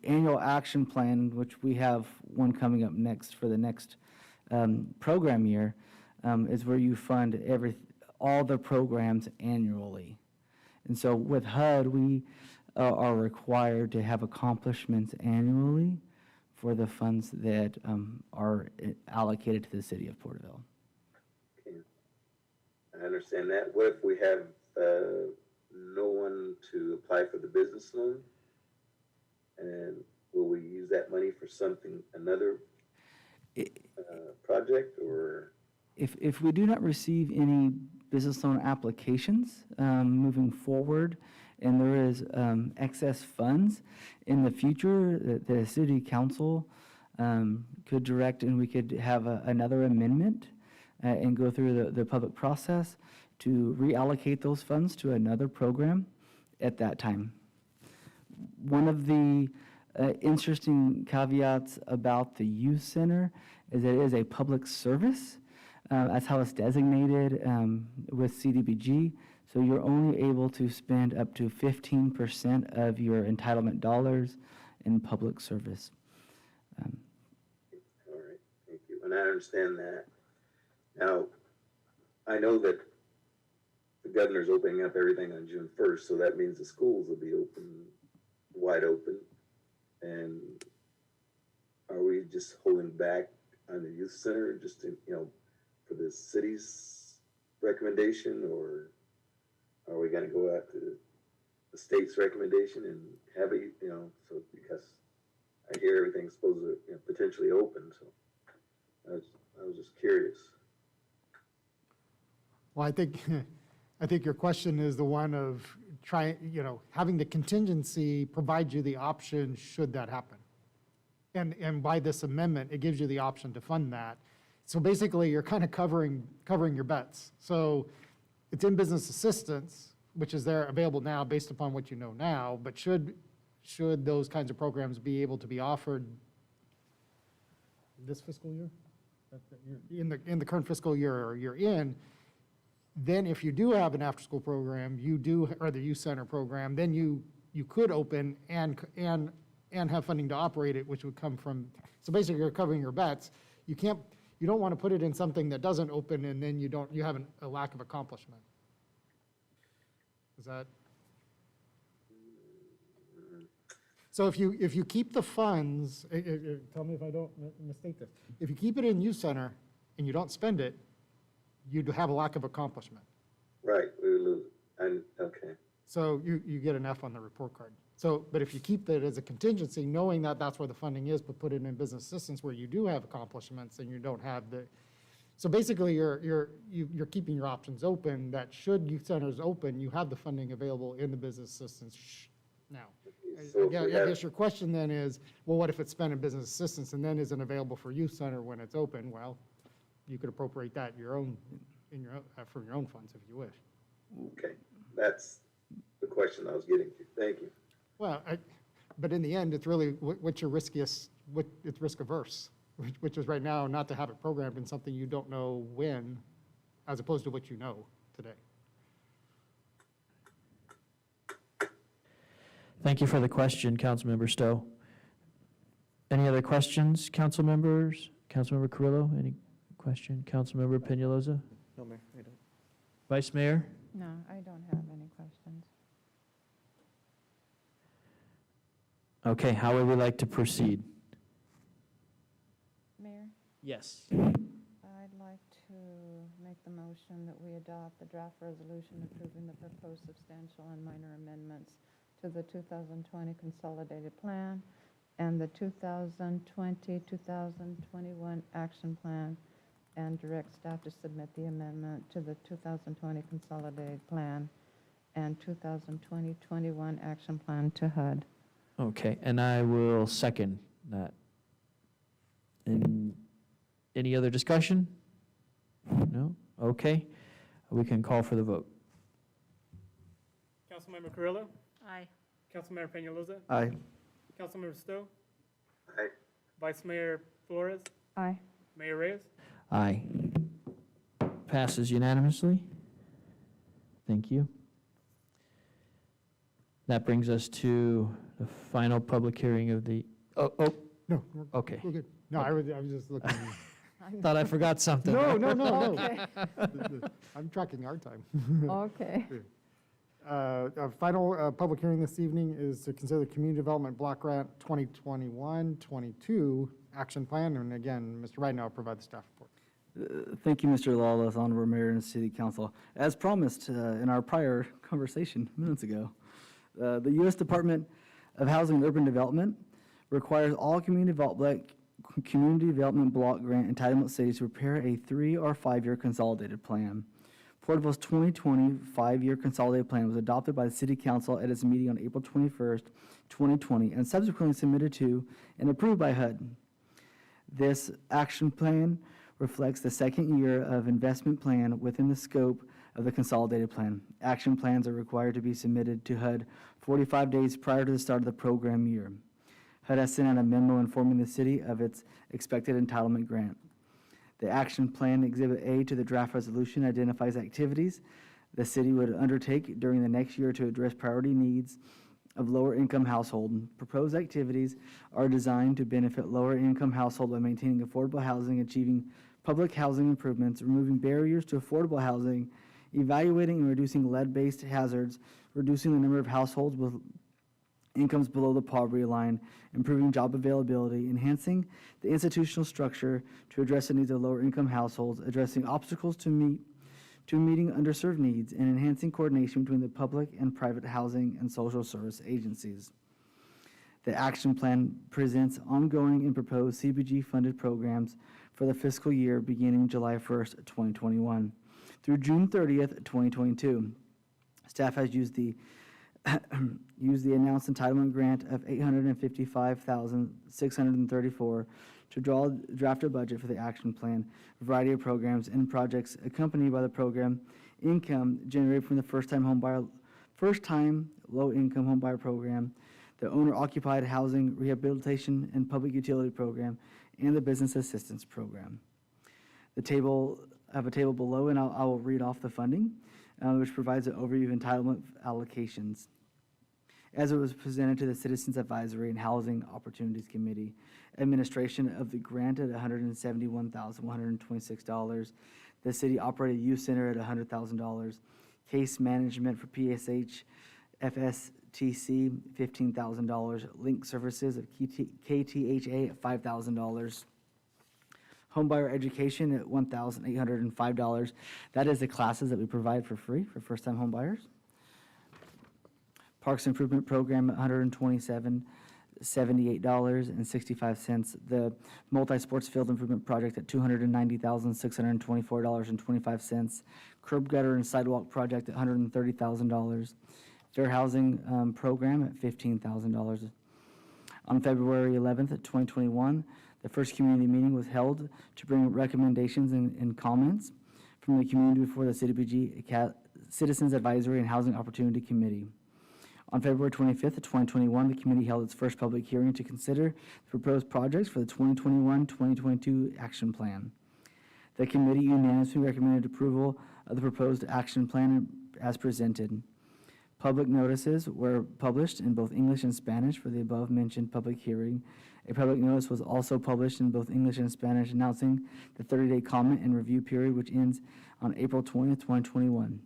annual action plan, which we have one coming up next for the next program year, is where you fund all the programs annually. And so with HUD, we are required to have accomplishments annually for the funds that are allocated to the city of Porterville. Okay. I understand that. What if we have no one to apply for the business loan? And will we use that money for something, another project, or? If we do not receive any business loan applications moving forward, and there is excess funds in the future, the city council could direct, and we could have another amendment and go through the public process to reallocate those funds to another program at that time. One of the interesting caveats about the youth center is that it is a public service. That's how it's designated with CDBG. So you're only able to spend up to 15% of your entitlement dollars in public service. All right, thank you. And I understand that. Now, I know that the governor's opening up everything on June 1st, so that means the schools will be open, wide open. And are we just holding back on the youth center just to, for the city's recommendation, or are we gonna go out to the state's recommendation and have it, so because I hear everything's supposed to potentially open, so I was just curious. Well, I think your question is the one of having the contingency provide you the option should that happen. And by this amendment, it gives you the option to fund that. So basically, you're kind of covering your bets. So it's in business assistance, which is there available now based upon what you know now, but should those kinds of programs be able to be offered this fiscal year? In the current fiscal year you're in, then if you do have an after-school program, or the youth center program, then you could open and have funding to operate it, which would come from, so basically you're covering your bets. You don't want to put it in something that doesn't open and then you have a lack of accomplishment. Is that? So if you keep the funds, tell me if I don't mistake this. If you keep it in youth center and you don't spend it, you'd have a lack of accomplishment. Right, we would lose, and, okay. So you get an F on the report card. So, but if you keep it as a contingency, knowing that that's where the funding is, but put it in business assistance where you do have accomplishments and you don't have so basically you're keeping your options open, that should youth centers open, you have the funding available in the business assistance now. So I guess your question then is, well, what if it's spent in business assistance and then isn't available for youth center when it's open? Well, you could appropriate that from your own funds if you wish. Okay, that's the question I was getting to. Thank you. Well, but in the end, it's really what's your riskiest, it's risk averse, which is right now not to have it programmed in something you don't know when, as opposed to what you know today. Thank you for the question, Councilmember Stowe. Any other questions, council members? Councilmember Carrillo, any question? Councilmember Peñalosa? No, Mayor, I don't. Vice Mayor? No, I don't have any questions. Okay, how would we like to proceed? Mayor, Yes. I'd like to make the motion that we adopt the draft resolution approving the proposed substantial and minor amendments to the 2020 consolidated plan and the 2020-2021 action plan, and direct staff to submit the amendment to the 2020 consolidated plan and 2020-21 action plan to HUD. Okay, and I will second that. Any other discussion? No? Okay, we can call for the vote. Councilmember Carrillo, Aye. Councilmember Peñalosa, Aye. Councilmember Stowe, Aye. Vice Mayor Flores, Aye. Mayor Reyes. Aye. Passes unanimously. Thank you. That brings us to the final public hearing of the, No, okay. we're good. No, I was just looking. Thought I forgot something. No. Okay. I'm tracking our time. Okay. Our final public hearing this evening is to consider the Community Development Block Grant 2021-22 Action Plan. And again, Mr. Ryden will provide the staff report. Thank you, Mr. Lawless, Honorable Mayor and City Council. As promised in our prior conversation minutes ago, the U.S. Department of Housing and Urban Development requires all community development block grant entitlement cities to prepare a 3 or 5 year consolidated plan. Porterville's 2020 5-year consolidated plan was adopted by the City Council at its meeting on April 21st, 2020, and subsequently submitted to and approved by HUD. This action plan reflects the second year of investment plan within the scope of the consolidated plan. Action plans are required to be submitted to HUD 45 days prior to the start of the program year. HUD has sent out a memo informing the city of its expected entitlement grant. The action plan, Exhibit A to the draft resolution, identifies activities the city would undertake during the next year to address priority needs of lower-income household. Proposed activities are designed to benefit lower-income household by maintaining affordable housing, achieving public housing improvements, removing barriers to affordable housing, evaluating and reducing lead-based hazards, reducing the number of households with incomes below the poverty line, improving job availability, enhancing the institutional structure to address the needs of lower-income households, addressing obstacles to meeting underserved needs, and enhancing coordination between the public and private housing and social service agencies. The action plan presents ongoing and proposed CBG-funded programs for the fiscal year beginning July 1st, 2021 through June 30th, 2022. Staff has used the announced entitlement grant of $855,634 to draft a budget for the action plan, a variety of programs and projects accompanied by the program income generated from the first-time low-income home buyer program, the owner-occupied housing rehabilitation and public utility program, and the business assistance program. I have a table below, and I will read off the funding, which provides an overview of entitlement allocations. As it was presented to the Citizens Advisory and Housing Opportunities Committee, administration of the grant at $171,126, the city operated youth center at $100,000, case management for PSH, FSTC, $15,000, link services of KTHA at $5,000, homebuyer education at $1,805. That is the classes that we provide for free for first-time homebuyers. Parks Improvement Program at $127.78.65. The Multi-Sports Field Improvement Project at $290,624.25. Curb Gutter and Sidewalk Project at $130,000. Fair Housing Program at $15,000. On February 11th, 2021, the first community meeting was held to bring recommendations and comments from the community before the CDBG Citizens Advisory and Housing Opportunity Committee. On February 25th, 2021, the committee held its first public hearing to consider the proposed projects for the 2021-2022 action plan. The committee unanimously recommended approval of the proposed action plan as presented. Public notices were published in both English and Spanish for the above-mentioned public hearing. A public notice was also published in both English and Spanish announcing the 30-day comment and review period, which ends on April 20th, 2021.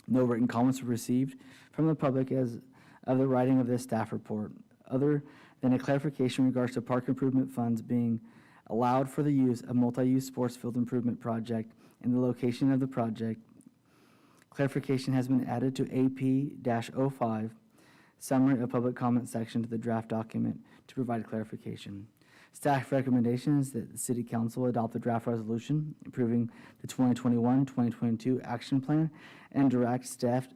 No written comments were received from the public as of the writing of this staff report, other than a clarification in regards to park improvement funds being allowed for the use of multi-use sports field improvement project and the location of the project. Clarification has been added to AP-05, summary of public comment section to the draft document to provide clarification. Staff recommendation is that the City Council adopt the draft resolution approving the 2021-2022 action plan and direct staff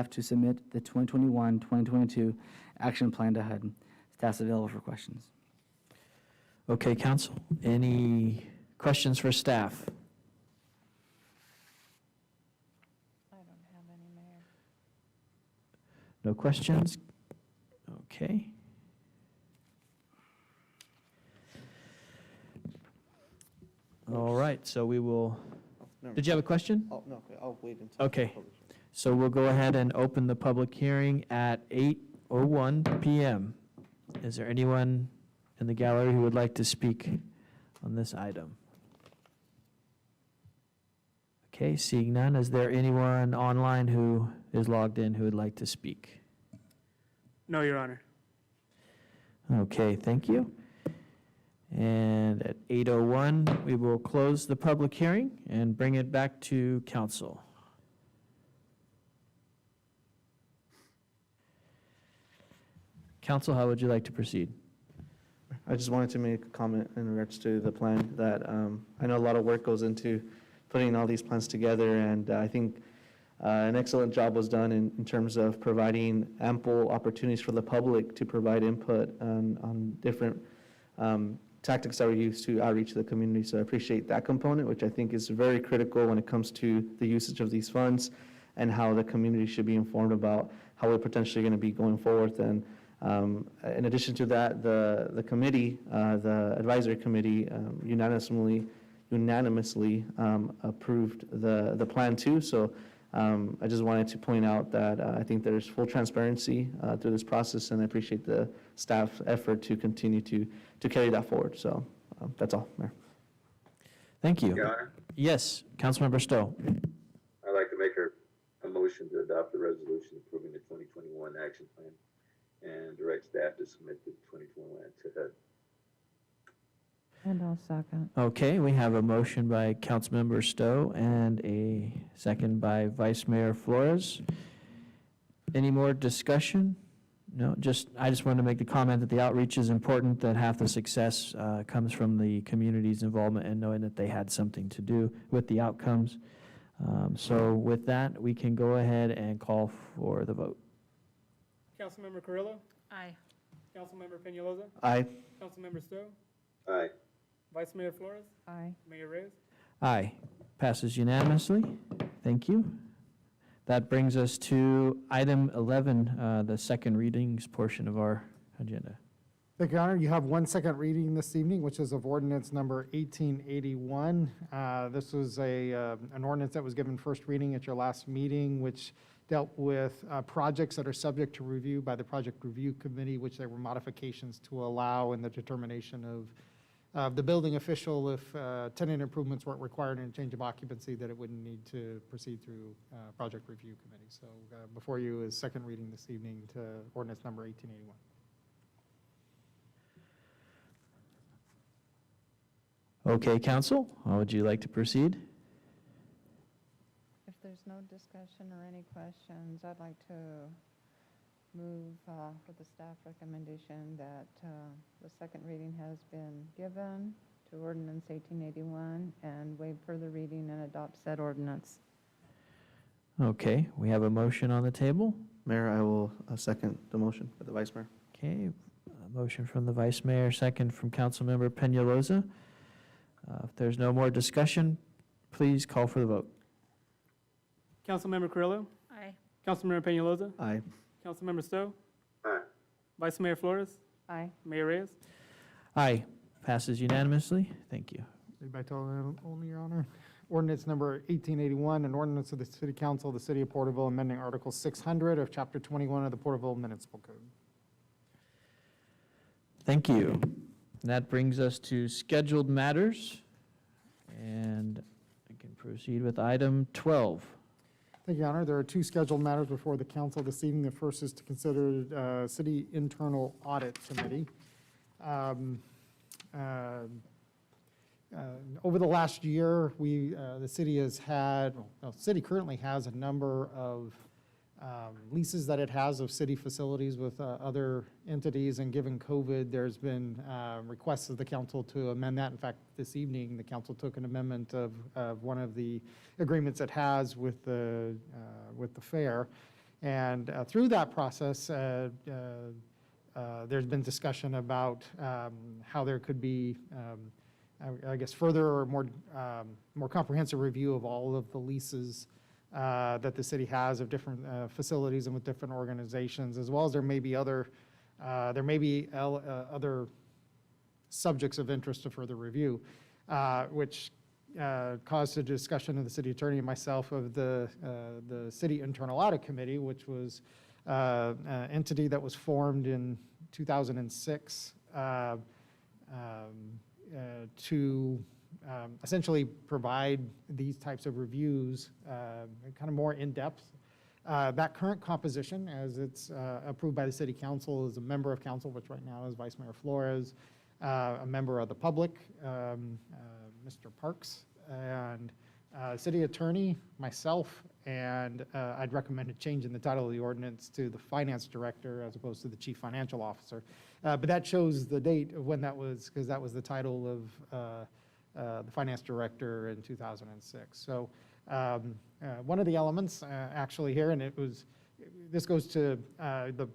to submit the 2021-2022 action plan to HUD. Staff's available for questions. Okay, council, any questions for staff? I don't have any, Mayor. No questions? Okay. All right, so we will, did you have a question? Oh, no, I'll wait until. Okay, so we'll go ahead and open the public hearing at 8:01 PM. Is there anyone in the gallery who would like to speak on this item? Okay, seeing none, is there anyone online who is logged in who would like to speak? No, Your Honor. Okay, thank you. And at 8:01, we will close the public hearing and bring it back to council. Council, how would you like to proceed? I just wanted to make a comment in regards to the plan that I know a lot of work goes into putting all these plans together, and I think an excellent job was done in terms of providing ample opportunities for the public to provide input on different tactics that were used to outreach to the community. So I appreciate that component, which I think is very critical when it comes to the usage of these funds and how the community should be informed about how we're potentially going to be going forward. And in addition to that, the committee, the advisory committee, unanimously approved the plan too. So I just wanted to point out that I think there's full transparency through this process, and I appreciate the staff's effort to continue to carry that forward. So that's all, Mayor. Thank you. Your Honor, Yes, Councilmember Stowe. I'd like to make a motion to adopt the resolution approving the 2021 action plan and direct staff to submit the 2021 to HUD. And I'll second. Okay, we have a motion by Councilmember Stowe and a second by Vice Mayor Flores. Any more discussion? No, I just wanted to make the comment that the outreach is important, that half the success comes from the community's involvement and knowing that they had something to do with the outcomes. So with that, we can go ahead and call for the vote. Councilmember Carrillo? Aye. Councilmember Peñalosa? Aye. Councilmember Stowe? Aye. Vice Mayor Flores? Aye. Mayor Reyes? Aye. Passes unanimously. thank you. That brings us to item 11, the second readings portion of our agenda. Thank you, Your Honor. You have one second reading this evening, which is of ordinance number 1881. This was an ordinance that was given first reading at your last meeting, which dealt with projects that are subject to review by the Project Review Committee, which there were modifications to allow in the determination of the building official if tenant improvements weren't required in a change of occupancy, that it wouldn't need to proceed through Project Review Committee. So before you is second reading this evening to ordinance number 1881. Okay, council, how would you like to proceed? If there's no discussion or any questions, I'd like to move for the staff recommendation that the second reading has been given to ordinance 1881 and waive further reading and adopt said ordinance. Okay, we have a motion on the table. Mayor, I will second the motion by the Vice Mayor. Okay, a motion from the Vice Mayor, second from Councilmember Peñalosa. If there's no more discussion, please call for the vote. Councilmember Carrillo, Aye. Councilmember Peñalosa, Aye. Councilmember Stowe, Aye. Vice Mayor Flores, Aye. Mayor Reyes. Aye, passes unanimously. Thank you. Read by title only, Your Honor. Ordinance number 1881, an ordinance of the City Council of the City of Porterville amending Article 600 of Chapter 21 of the Porterville Municipal Code. Thank you. And that brings us to scheduled matters, and we can proceed with item 12. Thank you, Your Honor. There are two scheduled matters before the council this evening. The first is to consider City Internal Audit Committee. Over the last year, the city has had, well, the city currently has a number of leases that it has of city facilities with other entities, and given COVID, there's been requests of the council to amend that. In fact, this evening, the council took an amendment of one of the agreements it has with the fair. And through that process, there's been discussion about how there could be, I guess, further or more comprehensive review of all of the leases that the city has of different facilities and with different organizations, as well as there may be other other subjects of interest to further review, which caused a discussion of the city attorney and myself of the City Internal Audit Committee, which was an entity that was formed in 2006 to essentially provide these types of reviews kind of more in-depth. That current composition, as it's approved by the City Council, is a member of council, which right now is Vice Mayor Flores, a member of the public, Mr. Parks, and City Attorney, myself, and I'd recommend a change in the title of the ordinance to the Finance Director as opposed to the Chief Financial Officer. But that shows the date of when that was, because that was the title of the Finance Director in 2006. So one of the elements actually here, and this goes to the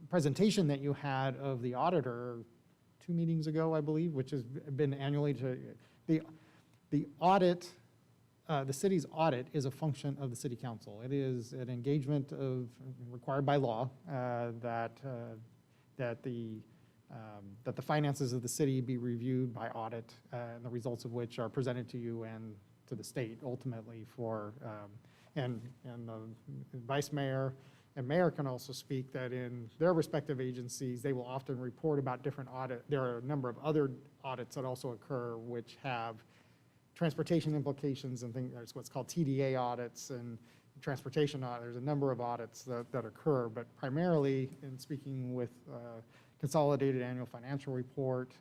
presentation that you had of the auditor 2 meetings ago, I believe, which has been annually to the audit. The city's audit is a function of the City Council. It is an engagement required by law that the finances of the city be reviewed by audit, and the results of which are presented to you and to the state ultimately for, and the vice mayor and mayor can also speak that in their respective agencies, they will often report about different audit. There are a number of other audits that also occur which have transportation implications and things. There's what's called TDA audits and transportation audits. There's a number of audits that occur, but primarily in speaking with Consolidated Annual Financial Report,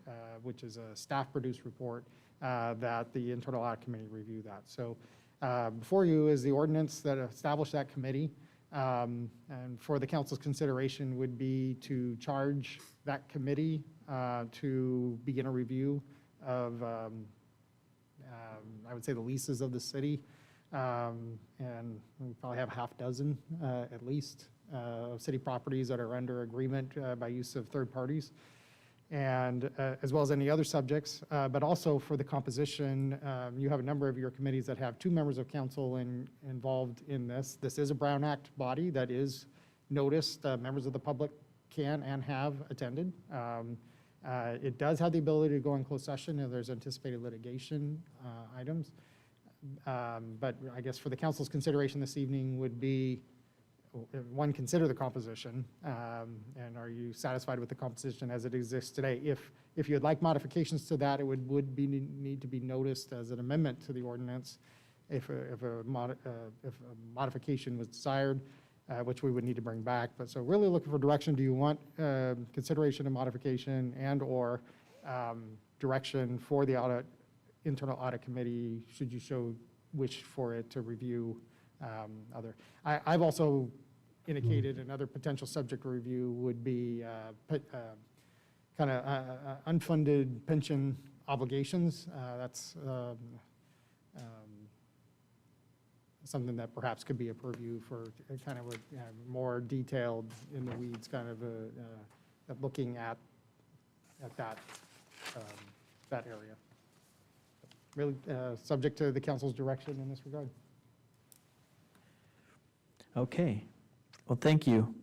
which is a staff-produced report, that the Internal Audit Committee review that. So before you is the ordinance that established that committee, and for the council's consideration would be to charge that committee to begin a review of, I would say, the leases of the city, and we probably have a half dozen at least of city properties that are under agreement by use of third parties. and as well as any other subjects, but also for the composition. You have a number of your committees that have 2 members of council involved in this. This is a Brown Act body that is noticed. Members of the public can and have attended. It does have the ability to go in closed session if there's anticipated litigation items. But I guess for the council's consideration this evening would be, one, consider the composition, and are you satisfied with the composition as it exists today? If you'd like modifications to that, it would need to be noticed as an amendment to the ordinance if a modification was desired, which we would need to bring back. But so really looking for direction. Do you want consideration of modification and/or direction for the internal audit committee, should you wish for it to review other? I've also indicated another potential subject review would be kind of unfunded pension obligations. That's something that perhaps could be a purview for kind of a more detailed, in the weeds kind of looking at that that area. Really subject to the council's direction in this regard. Okay. Well, thank you.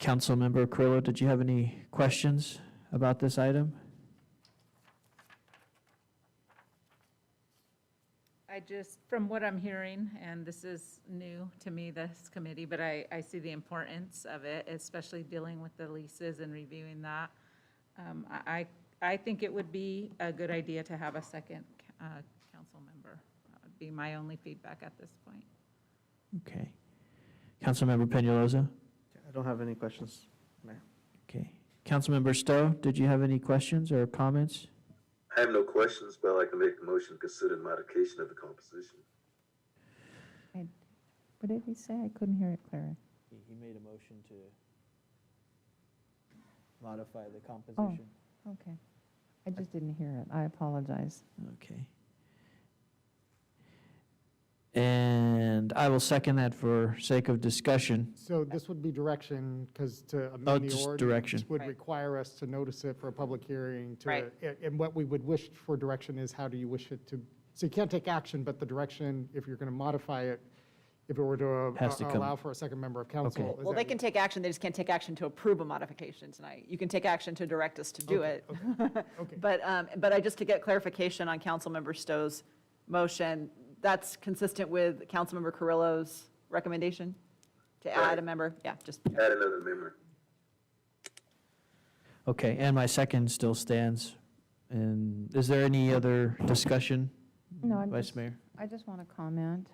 Councilmember Carrillo, did you have any questions about this item? I just, from what I'm hearing, and this is new to me, this committee, but I see the importance of it, especially dealing with the leases and reviewing that. I think it would be a good idea to have a second council member. That would be my only feedback at this point. Okay. Councilmember Peñalosa? I don't have any questions, Mayor. Okay. Councilmember Stowe, did you have any questions or comments? I have no questions, but I'd like to make a motion to consider modification of the composition. What did he say? I couldn't hear it clearly. He made a motion to modify the composition. Okay. I just didn't hear it. I apologize. Okay. And I will second that for sake of discussion. So this would be direction, because to Oh, amend the just ordinance direction. would Right. require us to notice it for a public hearing. Right. And what we would wish for direction is, how do you wish it to, so you can't take action, but the direction, if you're going to modify it, if it were to Has to come. allow for a second member of council. Okay. is Well, that- they can take action, they just can't take action to approve a modification tonight. You can take action to direct us to do Okay, it. okay. But I just to get clarification on Councilmember Stowe's motion, that's consistent with Councilmember Carrillo's recommendation to add a Right. member? Yeah, just, Add another member. Okay, and my second still stands. And is there any other discussion, No, I'm Vice just- Mayor? I just want to comment,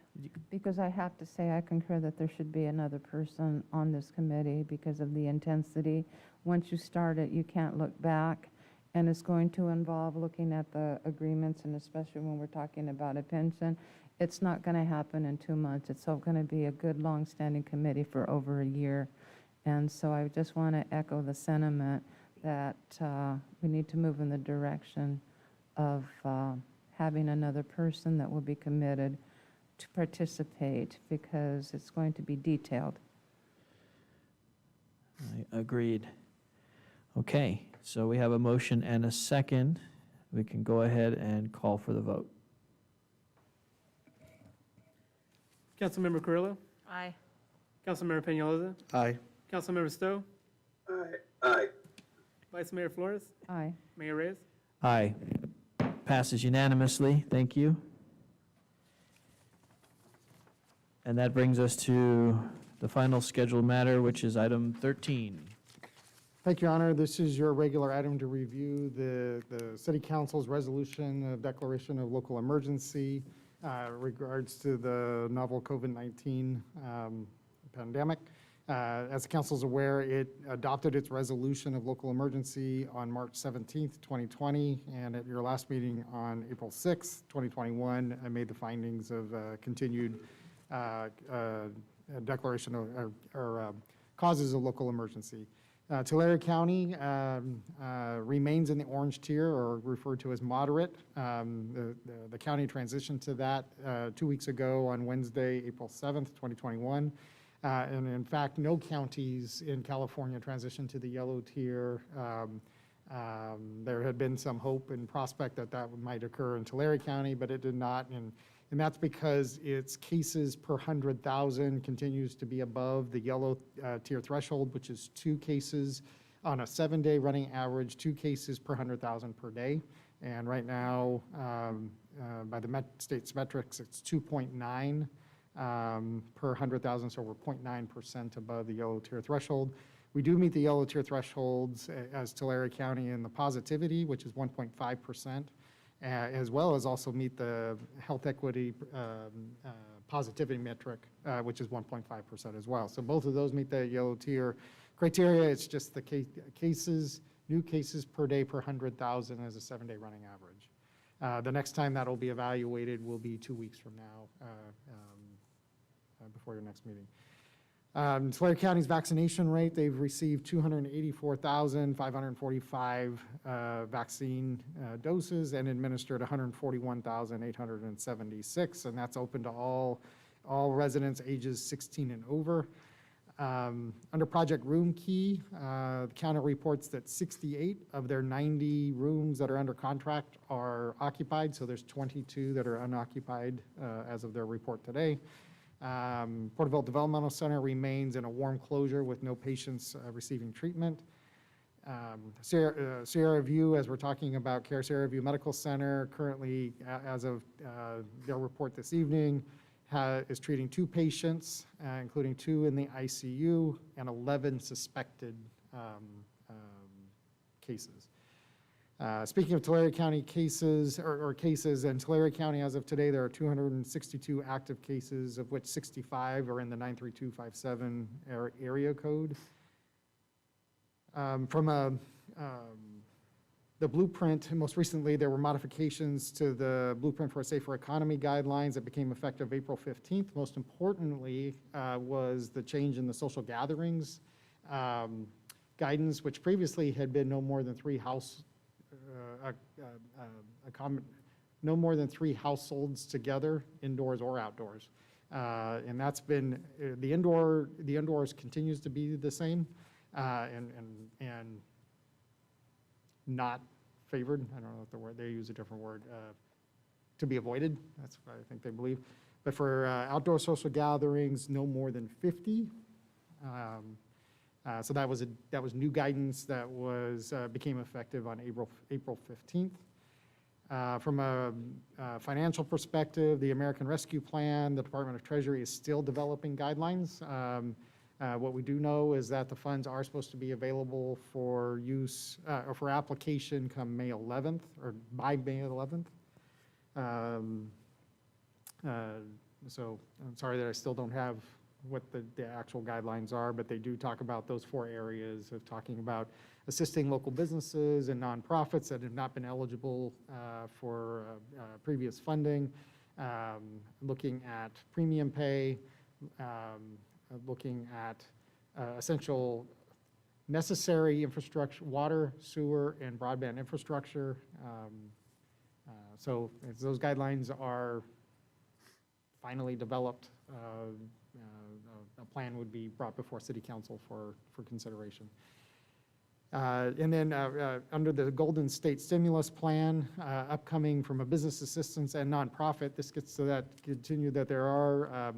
because I have to say I concur that there should be another person on this committee because of the intensity. Once you start it, you can't look back, and it's going to involve looking at the agreements, and especially when we're talking about a pension. It's not going to happen in 2 months. It's going to be a good, long-standing committee for over a year. And so I just want to echo the sentiment that we need to move in the direction of having another person that will be committed to participate, because it's going to be detailed. I agreed. Okay, so we have a motion and a second. We can go ahead and call for the vote. Councilmember Carrillo, Aye. Councilmember Peñalosa, Aye. Councilmember Stowe, Aye. Vice Mayor Flores, Aye. Mayor Reyes. Aye. Passes unanimously. Thank you. And that brings us to the final scheduled matter, which is item 13. Thank you, Your Honor. This is your regular item to review the City Council's resolution of declaration of local emergency regards to the novel COVID-19 pandemic. As the council is aware, it adopted its resolution of local emergency on March 17th, 2020, and at your last meeting on April 6th, 2021, I made the findings of continued declaration or causes of local emergency. Tulare County remains in the orange tier, or referred to as moderate. The county transitioned to that 2 weeks ago on Wednesday, April 7th, 2021. And in fact, no counties in California transitioned to the yellow tier. There had been some hope and prospect that that might occur in Tulare County, but it did not. And that's because its cases per 100,000 continues to be above the yellow tier threshold, which is 2 cases on a 7-day running average, 2 cases per 100,000 per day. And right now, by the state's metrics, it's 2.9 per 100,000, so we're 0.9% above the yellow tier threshold. We do meet the yellow tier thresholds as Tulare County in the positivity, which is 1.5%, as well as also meet the health equity positivity metric, which is 1.5% as well. So both of those meet the yellow tier criteria. It's just the cases, new cases per day per 100,000 as a 7-day running average. The next time that'll be evaluated will be 2 weeks from now, before your next meeting. Tulare County's vaccination rate, they've received 284,545 vaccine doses and administered 141,876, and that's open to all residents ages 16 and over. Under Project Room Key, the county reports that 68 of their 90 rooms that are under contract are occupied, so there's 22 that are unoccupied as of their report today. Porterville Developmental Center remains in a warm closure with no patients receiving treatment. Sierra View, as we're talking about CARE Sierra View Medical Center, currently, as of their report this evening, is treating 2 patients, including 2 in the ICU and 11 suspected cases. Speaking of Tulare County cases, or cases in Tulare County as of today, there are 262 active cases, of which 65 are in the 93257 area code. From the blueprint, most recently there were modifications to the Blueprint for a Safer Economy guidelines that became effective April 15th. Most importantly was the change in the social gatherings guidance, which previously had been no more than 3 no more than 3 households together, indoors or outdoors. And that's been, the indoors continues to be the same and not favored. I don't know what the word, they use a different word, to be avoided. That's what I think they believe. But for outdoor social gatherings, no more than 50. So that was new guidance that became effective on April 15th. From a financial perspective, the American Rescue Plan, the Department of Treasury is still developing guidelines. What we do know is that the funds are supposed to be available for use or for application come May 11th or by May 11th. So I'm sorry that I still don't have what the actual guidelines are, but they do talk about those 4 areas of talking about assisting local businesses and nonprofits that have not been eligible for previous funding, looking at premium pay, looking at essential necessary infrastructure, water, sewer, and broadband infrastructure. So as those guidelines are finally developed, a plan would be brought before City Council for consideration. And then under the Golden State Stimulus Plan, upcoming from a business assistance and nonprofit, this gets to that, continue that there are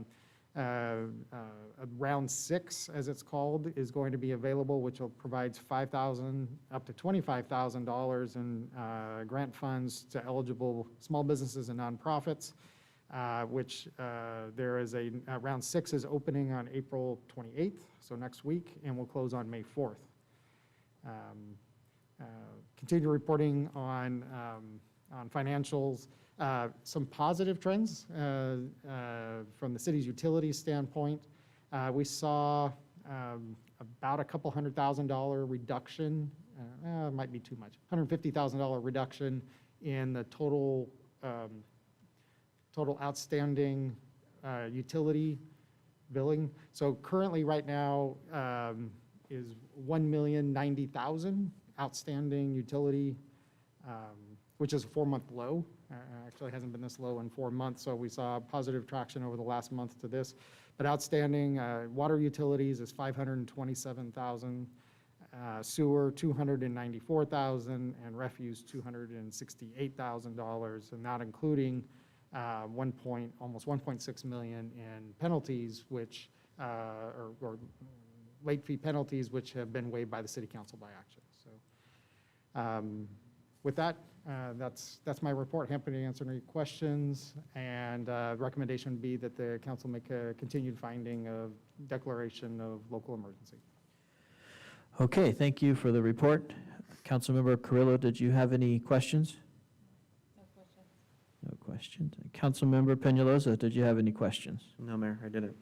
round 6, as it's called, is going to be available, which will provide $5,000 up to $25,000 in grant funds to eligible small businesses and nonprofits. Which there is round 6 is opening on April 28th, so next week, and will close on May 4th. Continue reporting on financials. Some positive trends from the city's utilities standpoint. We saw about a couple $100,000 reduction, it might be too much, $150,000 reduction in the total outstanding utility billing. So currently, right now, is $1,090,000 outstanding utility which is a 4-month low. Actually hasn't been this low in 4 months, so we saw positive traction over the last month to this. But outstanding, water utilities is $527,000, sewer $294,000, and refuse $268,000, and not including almost 1.6 million in penalties, which or late fee penalties, which have been waived by the city council by action. So with that, that's my report. Happy to answer any questions, and recommendation would be that the council make a continued finding of declaration of local emergency. Okay, thank you for the report. Councilmember Carrillo, did you have any questions? No questions. Councilmember Peñalosa, did you have any questions? No, Mayor, I didn't.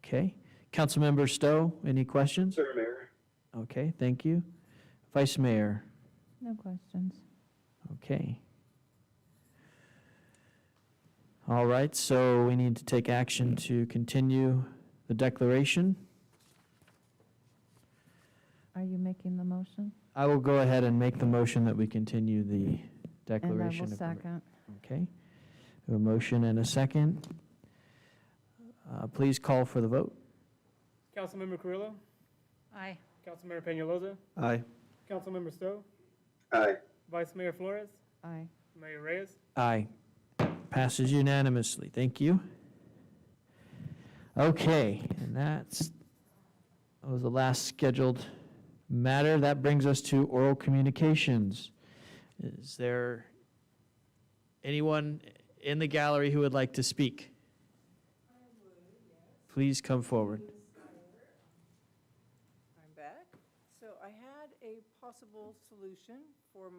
Okay. Councilmember Stowe, any questions? Sir, Mayor. Okay, thank you. Vice Mayor? No questions. Okay. All right, so we need to take action to continue the declaration. Are you making the motion? I will go ahead and make the motion that we continue the declaration. And I will second. Okay. We have a motion and a second. Please call for the vote. Councilmember Carrillo, Aye. Councilmember Peñalosa, Aye. Councilmember Stowe, Aye. Vice Mayor Flores, Aye. Mayor Reyes. Aye. Passes unanimously. Thank you. Okay, and that was the last scheduled matter. That brings us to oral communications. Is there anyone in the gallery who would like to speak? Please come forward. I'm back. So I had a possible solution for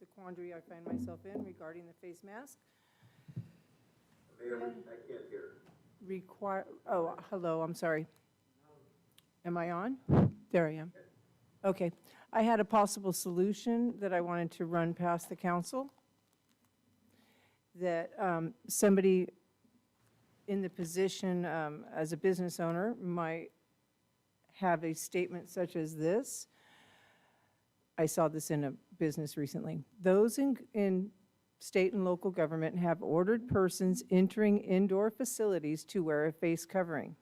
the quandary I find myself in regarding the face mask. Mayor, I can't hear. Hello, I'm sorry. Am I on? There I am. Okay. I had a possible solution that I wanted to run past the council, that somebody in the position as a business owner might have a statement such as this. I saw this in a business recently. Those in state and local government have ordered persons entering indoor facilities to wear a face covering.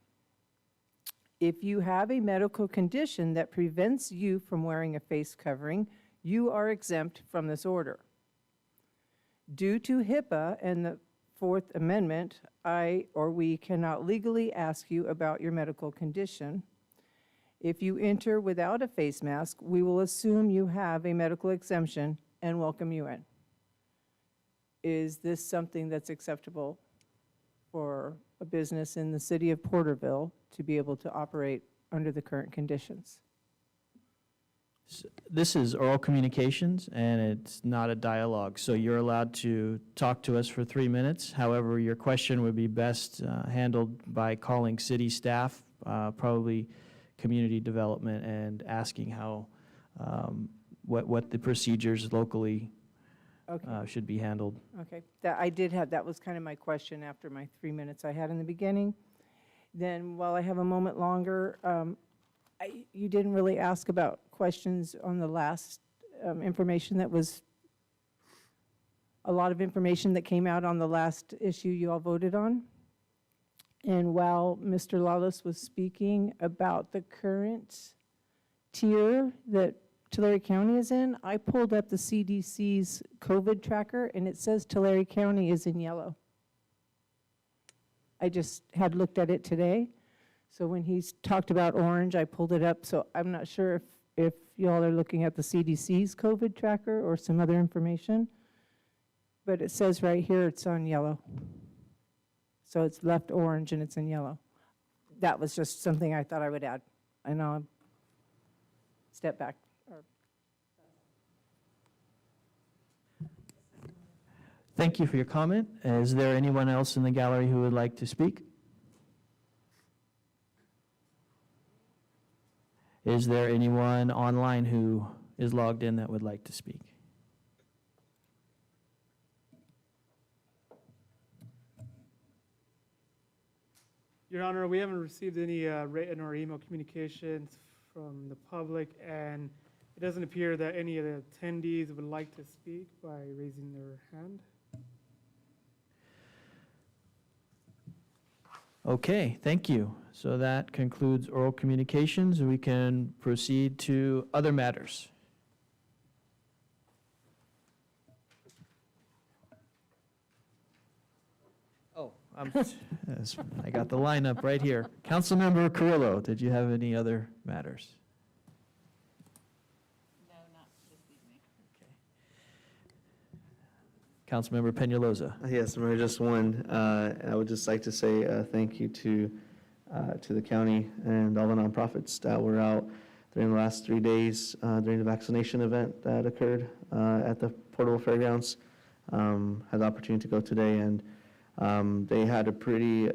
If you have a medical condition that prevents you from wearing a face covering, you are exempt from this order. Due to HIPAA and the Fourth Amendment, we cannot legally ask you about your medical condition. If you enter without a face mask, we will assume you have a medical exemption and welcome you in. Is this something that's acceptable for a business in the city of Porterville to be able to operate under the current conditions? This is oral communications, and it's not a dialogue, so you're allowed to talk to us for 3 minutes. However, your question would be best handled by calling city staff, probably community development, and asking how, what the procedures locally Okay. should be handled. Okay, that was kind of my question after my 3 minutes I had in the beginning. Then while I have a moment longer, you didn't really ask about questions on the last information that was, a lot of information that came out on the last issue you all voted on. And while Mr. Lawless was speaking about the current tier that Tulare County is in, I pulled up the CDC's COVID tracker, and it says Tulare County is in yellow. I just had looked at it today. So when he's talked about orange, I pulled it up. So I'm not sure if y'all are looking at the CDC's COVID tracker or some other information. But it says right here it's on yellow. So it's left orange and it's in yellow. That was just something I thought I would add. And I'll step back. Thank you for your comment. Is there anyone else in the gallery who would like to speak? Is there anyone online who is logged in that would like to speak? Your Honor, we haven't received any written or email communications from the public, and It doesn't appear that any of the attendees would like to speak by raising their hand. Okay, thank you. So that concludes oral communications. We can proceed to other matters. Oh, yes, I got the lineup right here. Councilmember Carrillo, did you have any other matters? No, not this evening. Councilmember Peñalosa. Yes, Mayor, just one. I would just like to say thank you to the county and all the nonprofits that were out during the last 3 days during the vaccination event that occurred at the Portable Fairgrounds. Had the opportunity to go today, and they had a pretty,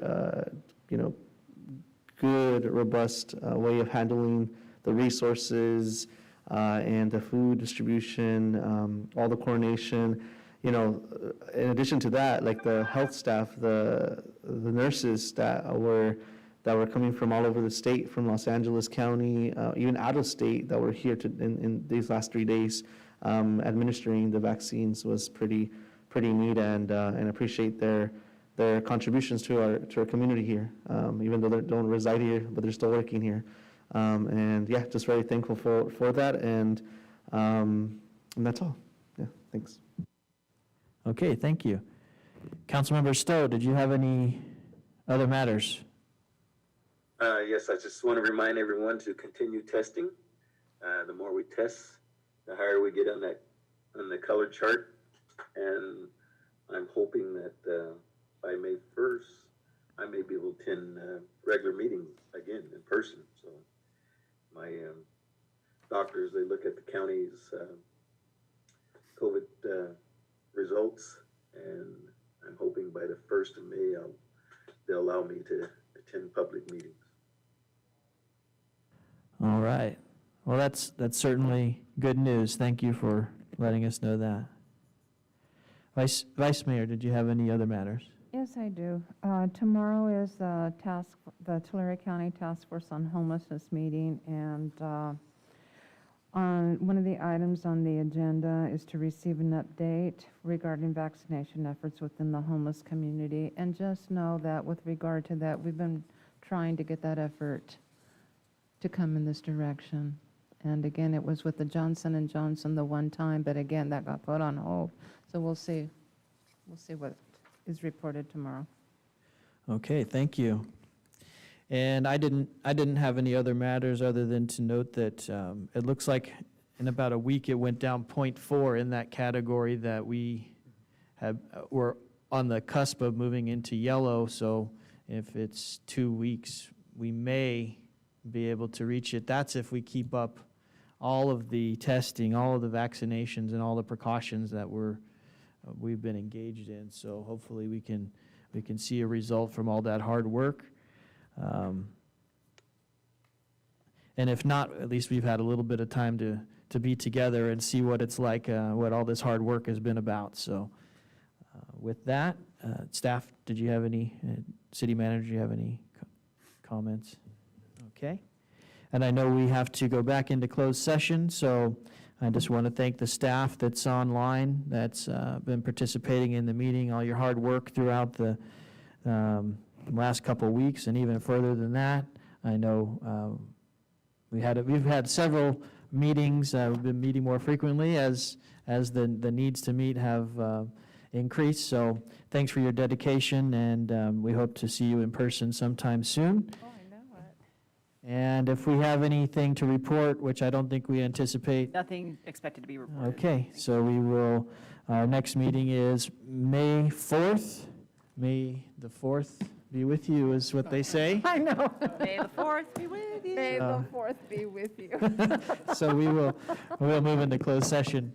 good, robust way of handling the resources and the food distribution, all the coordination. In addition to that, like the health staff, the nurses that were coming from all over the state, from Los Angeles County, even out of state, that were here in these last 3 days administering the vaccines was pretty neat, and appreciate their contributions to our community here, even though they don't reside here, but they're still working here. And yeah, just very thankful for that, and that's all. Yeah, thanks. Okay, thank you. Councilmember Stowe, did you have any other matters? Yes, I just want to remind everyone to continue testing. The more we test, the higher we get on the color chart. And I'm hoping that by May 1st, I may be able to attend regular meetings again in person. So my doctors, they look at the county's COVID results, and I'm hoping by the 1st of May, they'll allow me to attend public meetings. All right. Well, that's certainly good news. Thank you for letting us know that. Vice Mayor, did you have any other matters? Yes, I do. Tomorrow is the Tulare County Task Force on Homelessness meeting, and one of the items on the agenda is to receive an update regarding vaccination efforts within the homeless community. And just know that with regard to that, we've been trying to get that effort to come in this direction. And again, it was with the Johnson & Johnson the one time, but again, that got put on hold. So we'll see what is reported tomorrow. Okay, thank you. And I didn't have any other matters other than to note that it looks like in about a week it went down 0.4 in that category that we were on the cusp of moving into yellow. So if it's 2 weeks, we may be able to reach it. That's if we keep up all of the testing, all of the vaccinations, and all the precautions that we've been engaged in. So hopefully we can see a result from all that hard work. And if not, at least we've had a little bit of time to be together and see what it's like, what all this hard work has been about. So with that, staff, did you have any, city manager, do you have any comments? Okay. And I know we have to go back into closed session, so I just want to thank the staff that's online, that's been participating in the meeting, all your hard work throughout the last couple of weeks, and even further than that. I know we've had several meetings. We've been meeting more frequently as the needs to meet have increased. So thanks for your dedication, and we hope to see you in person sometime soon. Oh, I know it. And if we have anything to report, which I don't think we anticipate. Nothing expected to be reported. Okay, so we will, our next meeting is May 4th. May the 4th be with you, is what they say. I know. May the 4th be with you. May the 4th be with you. So we'll move into closed session.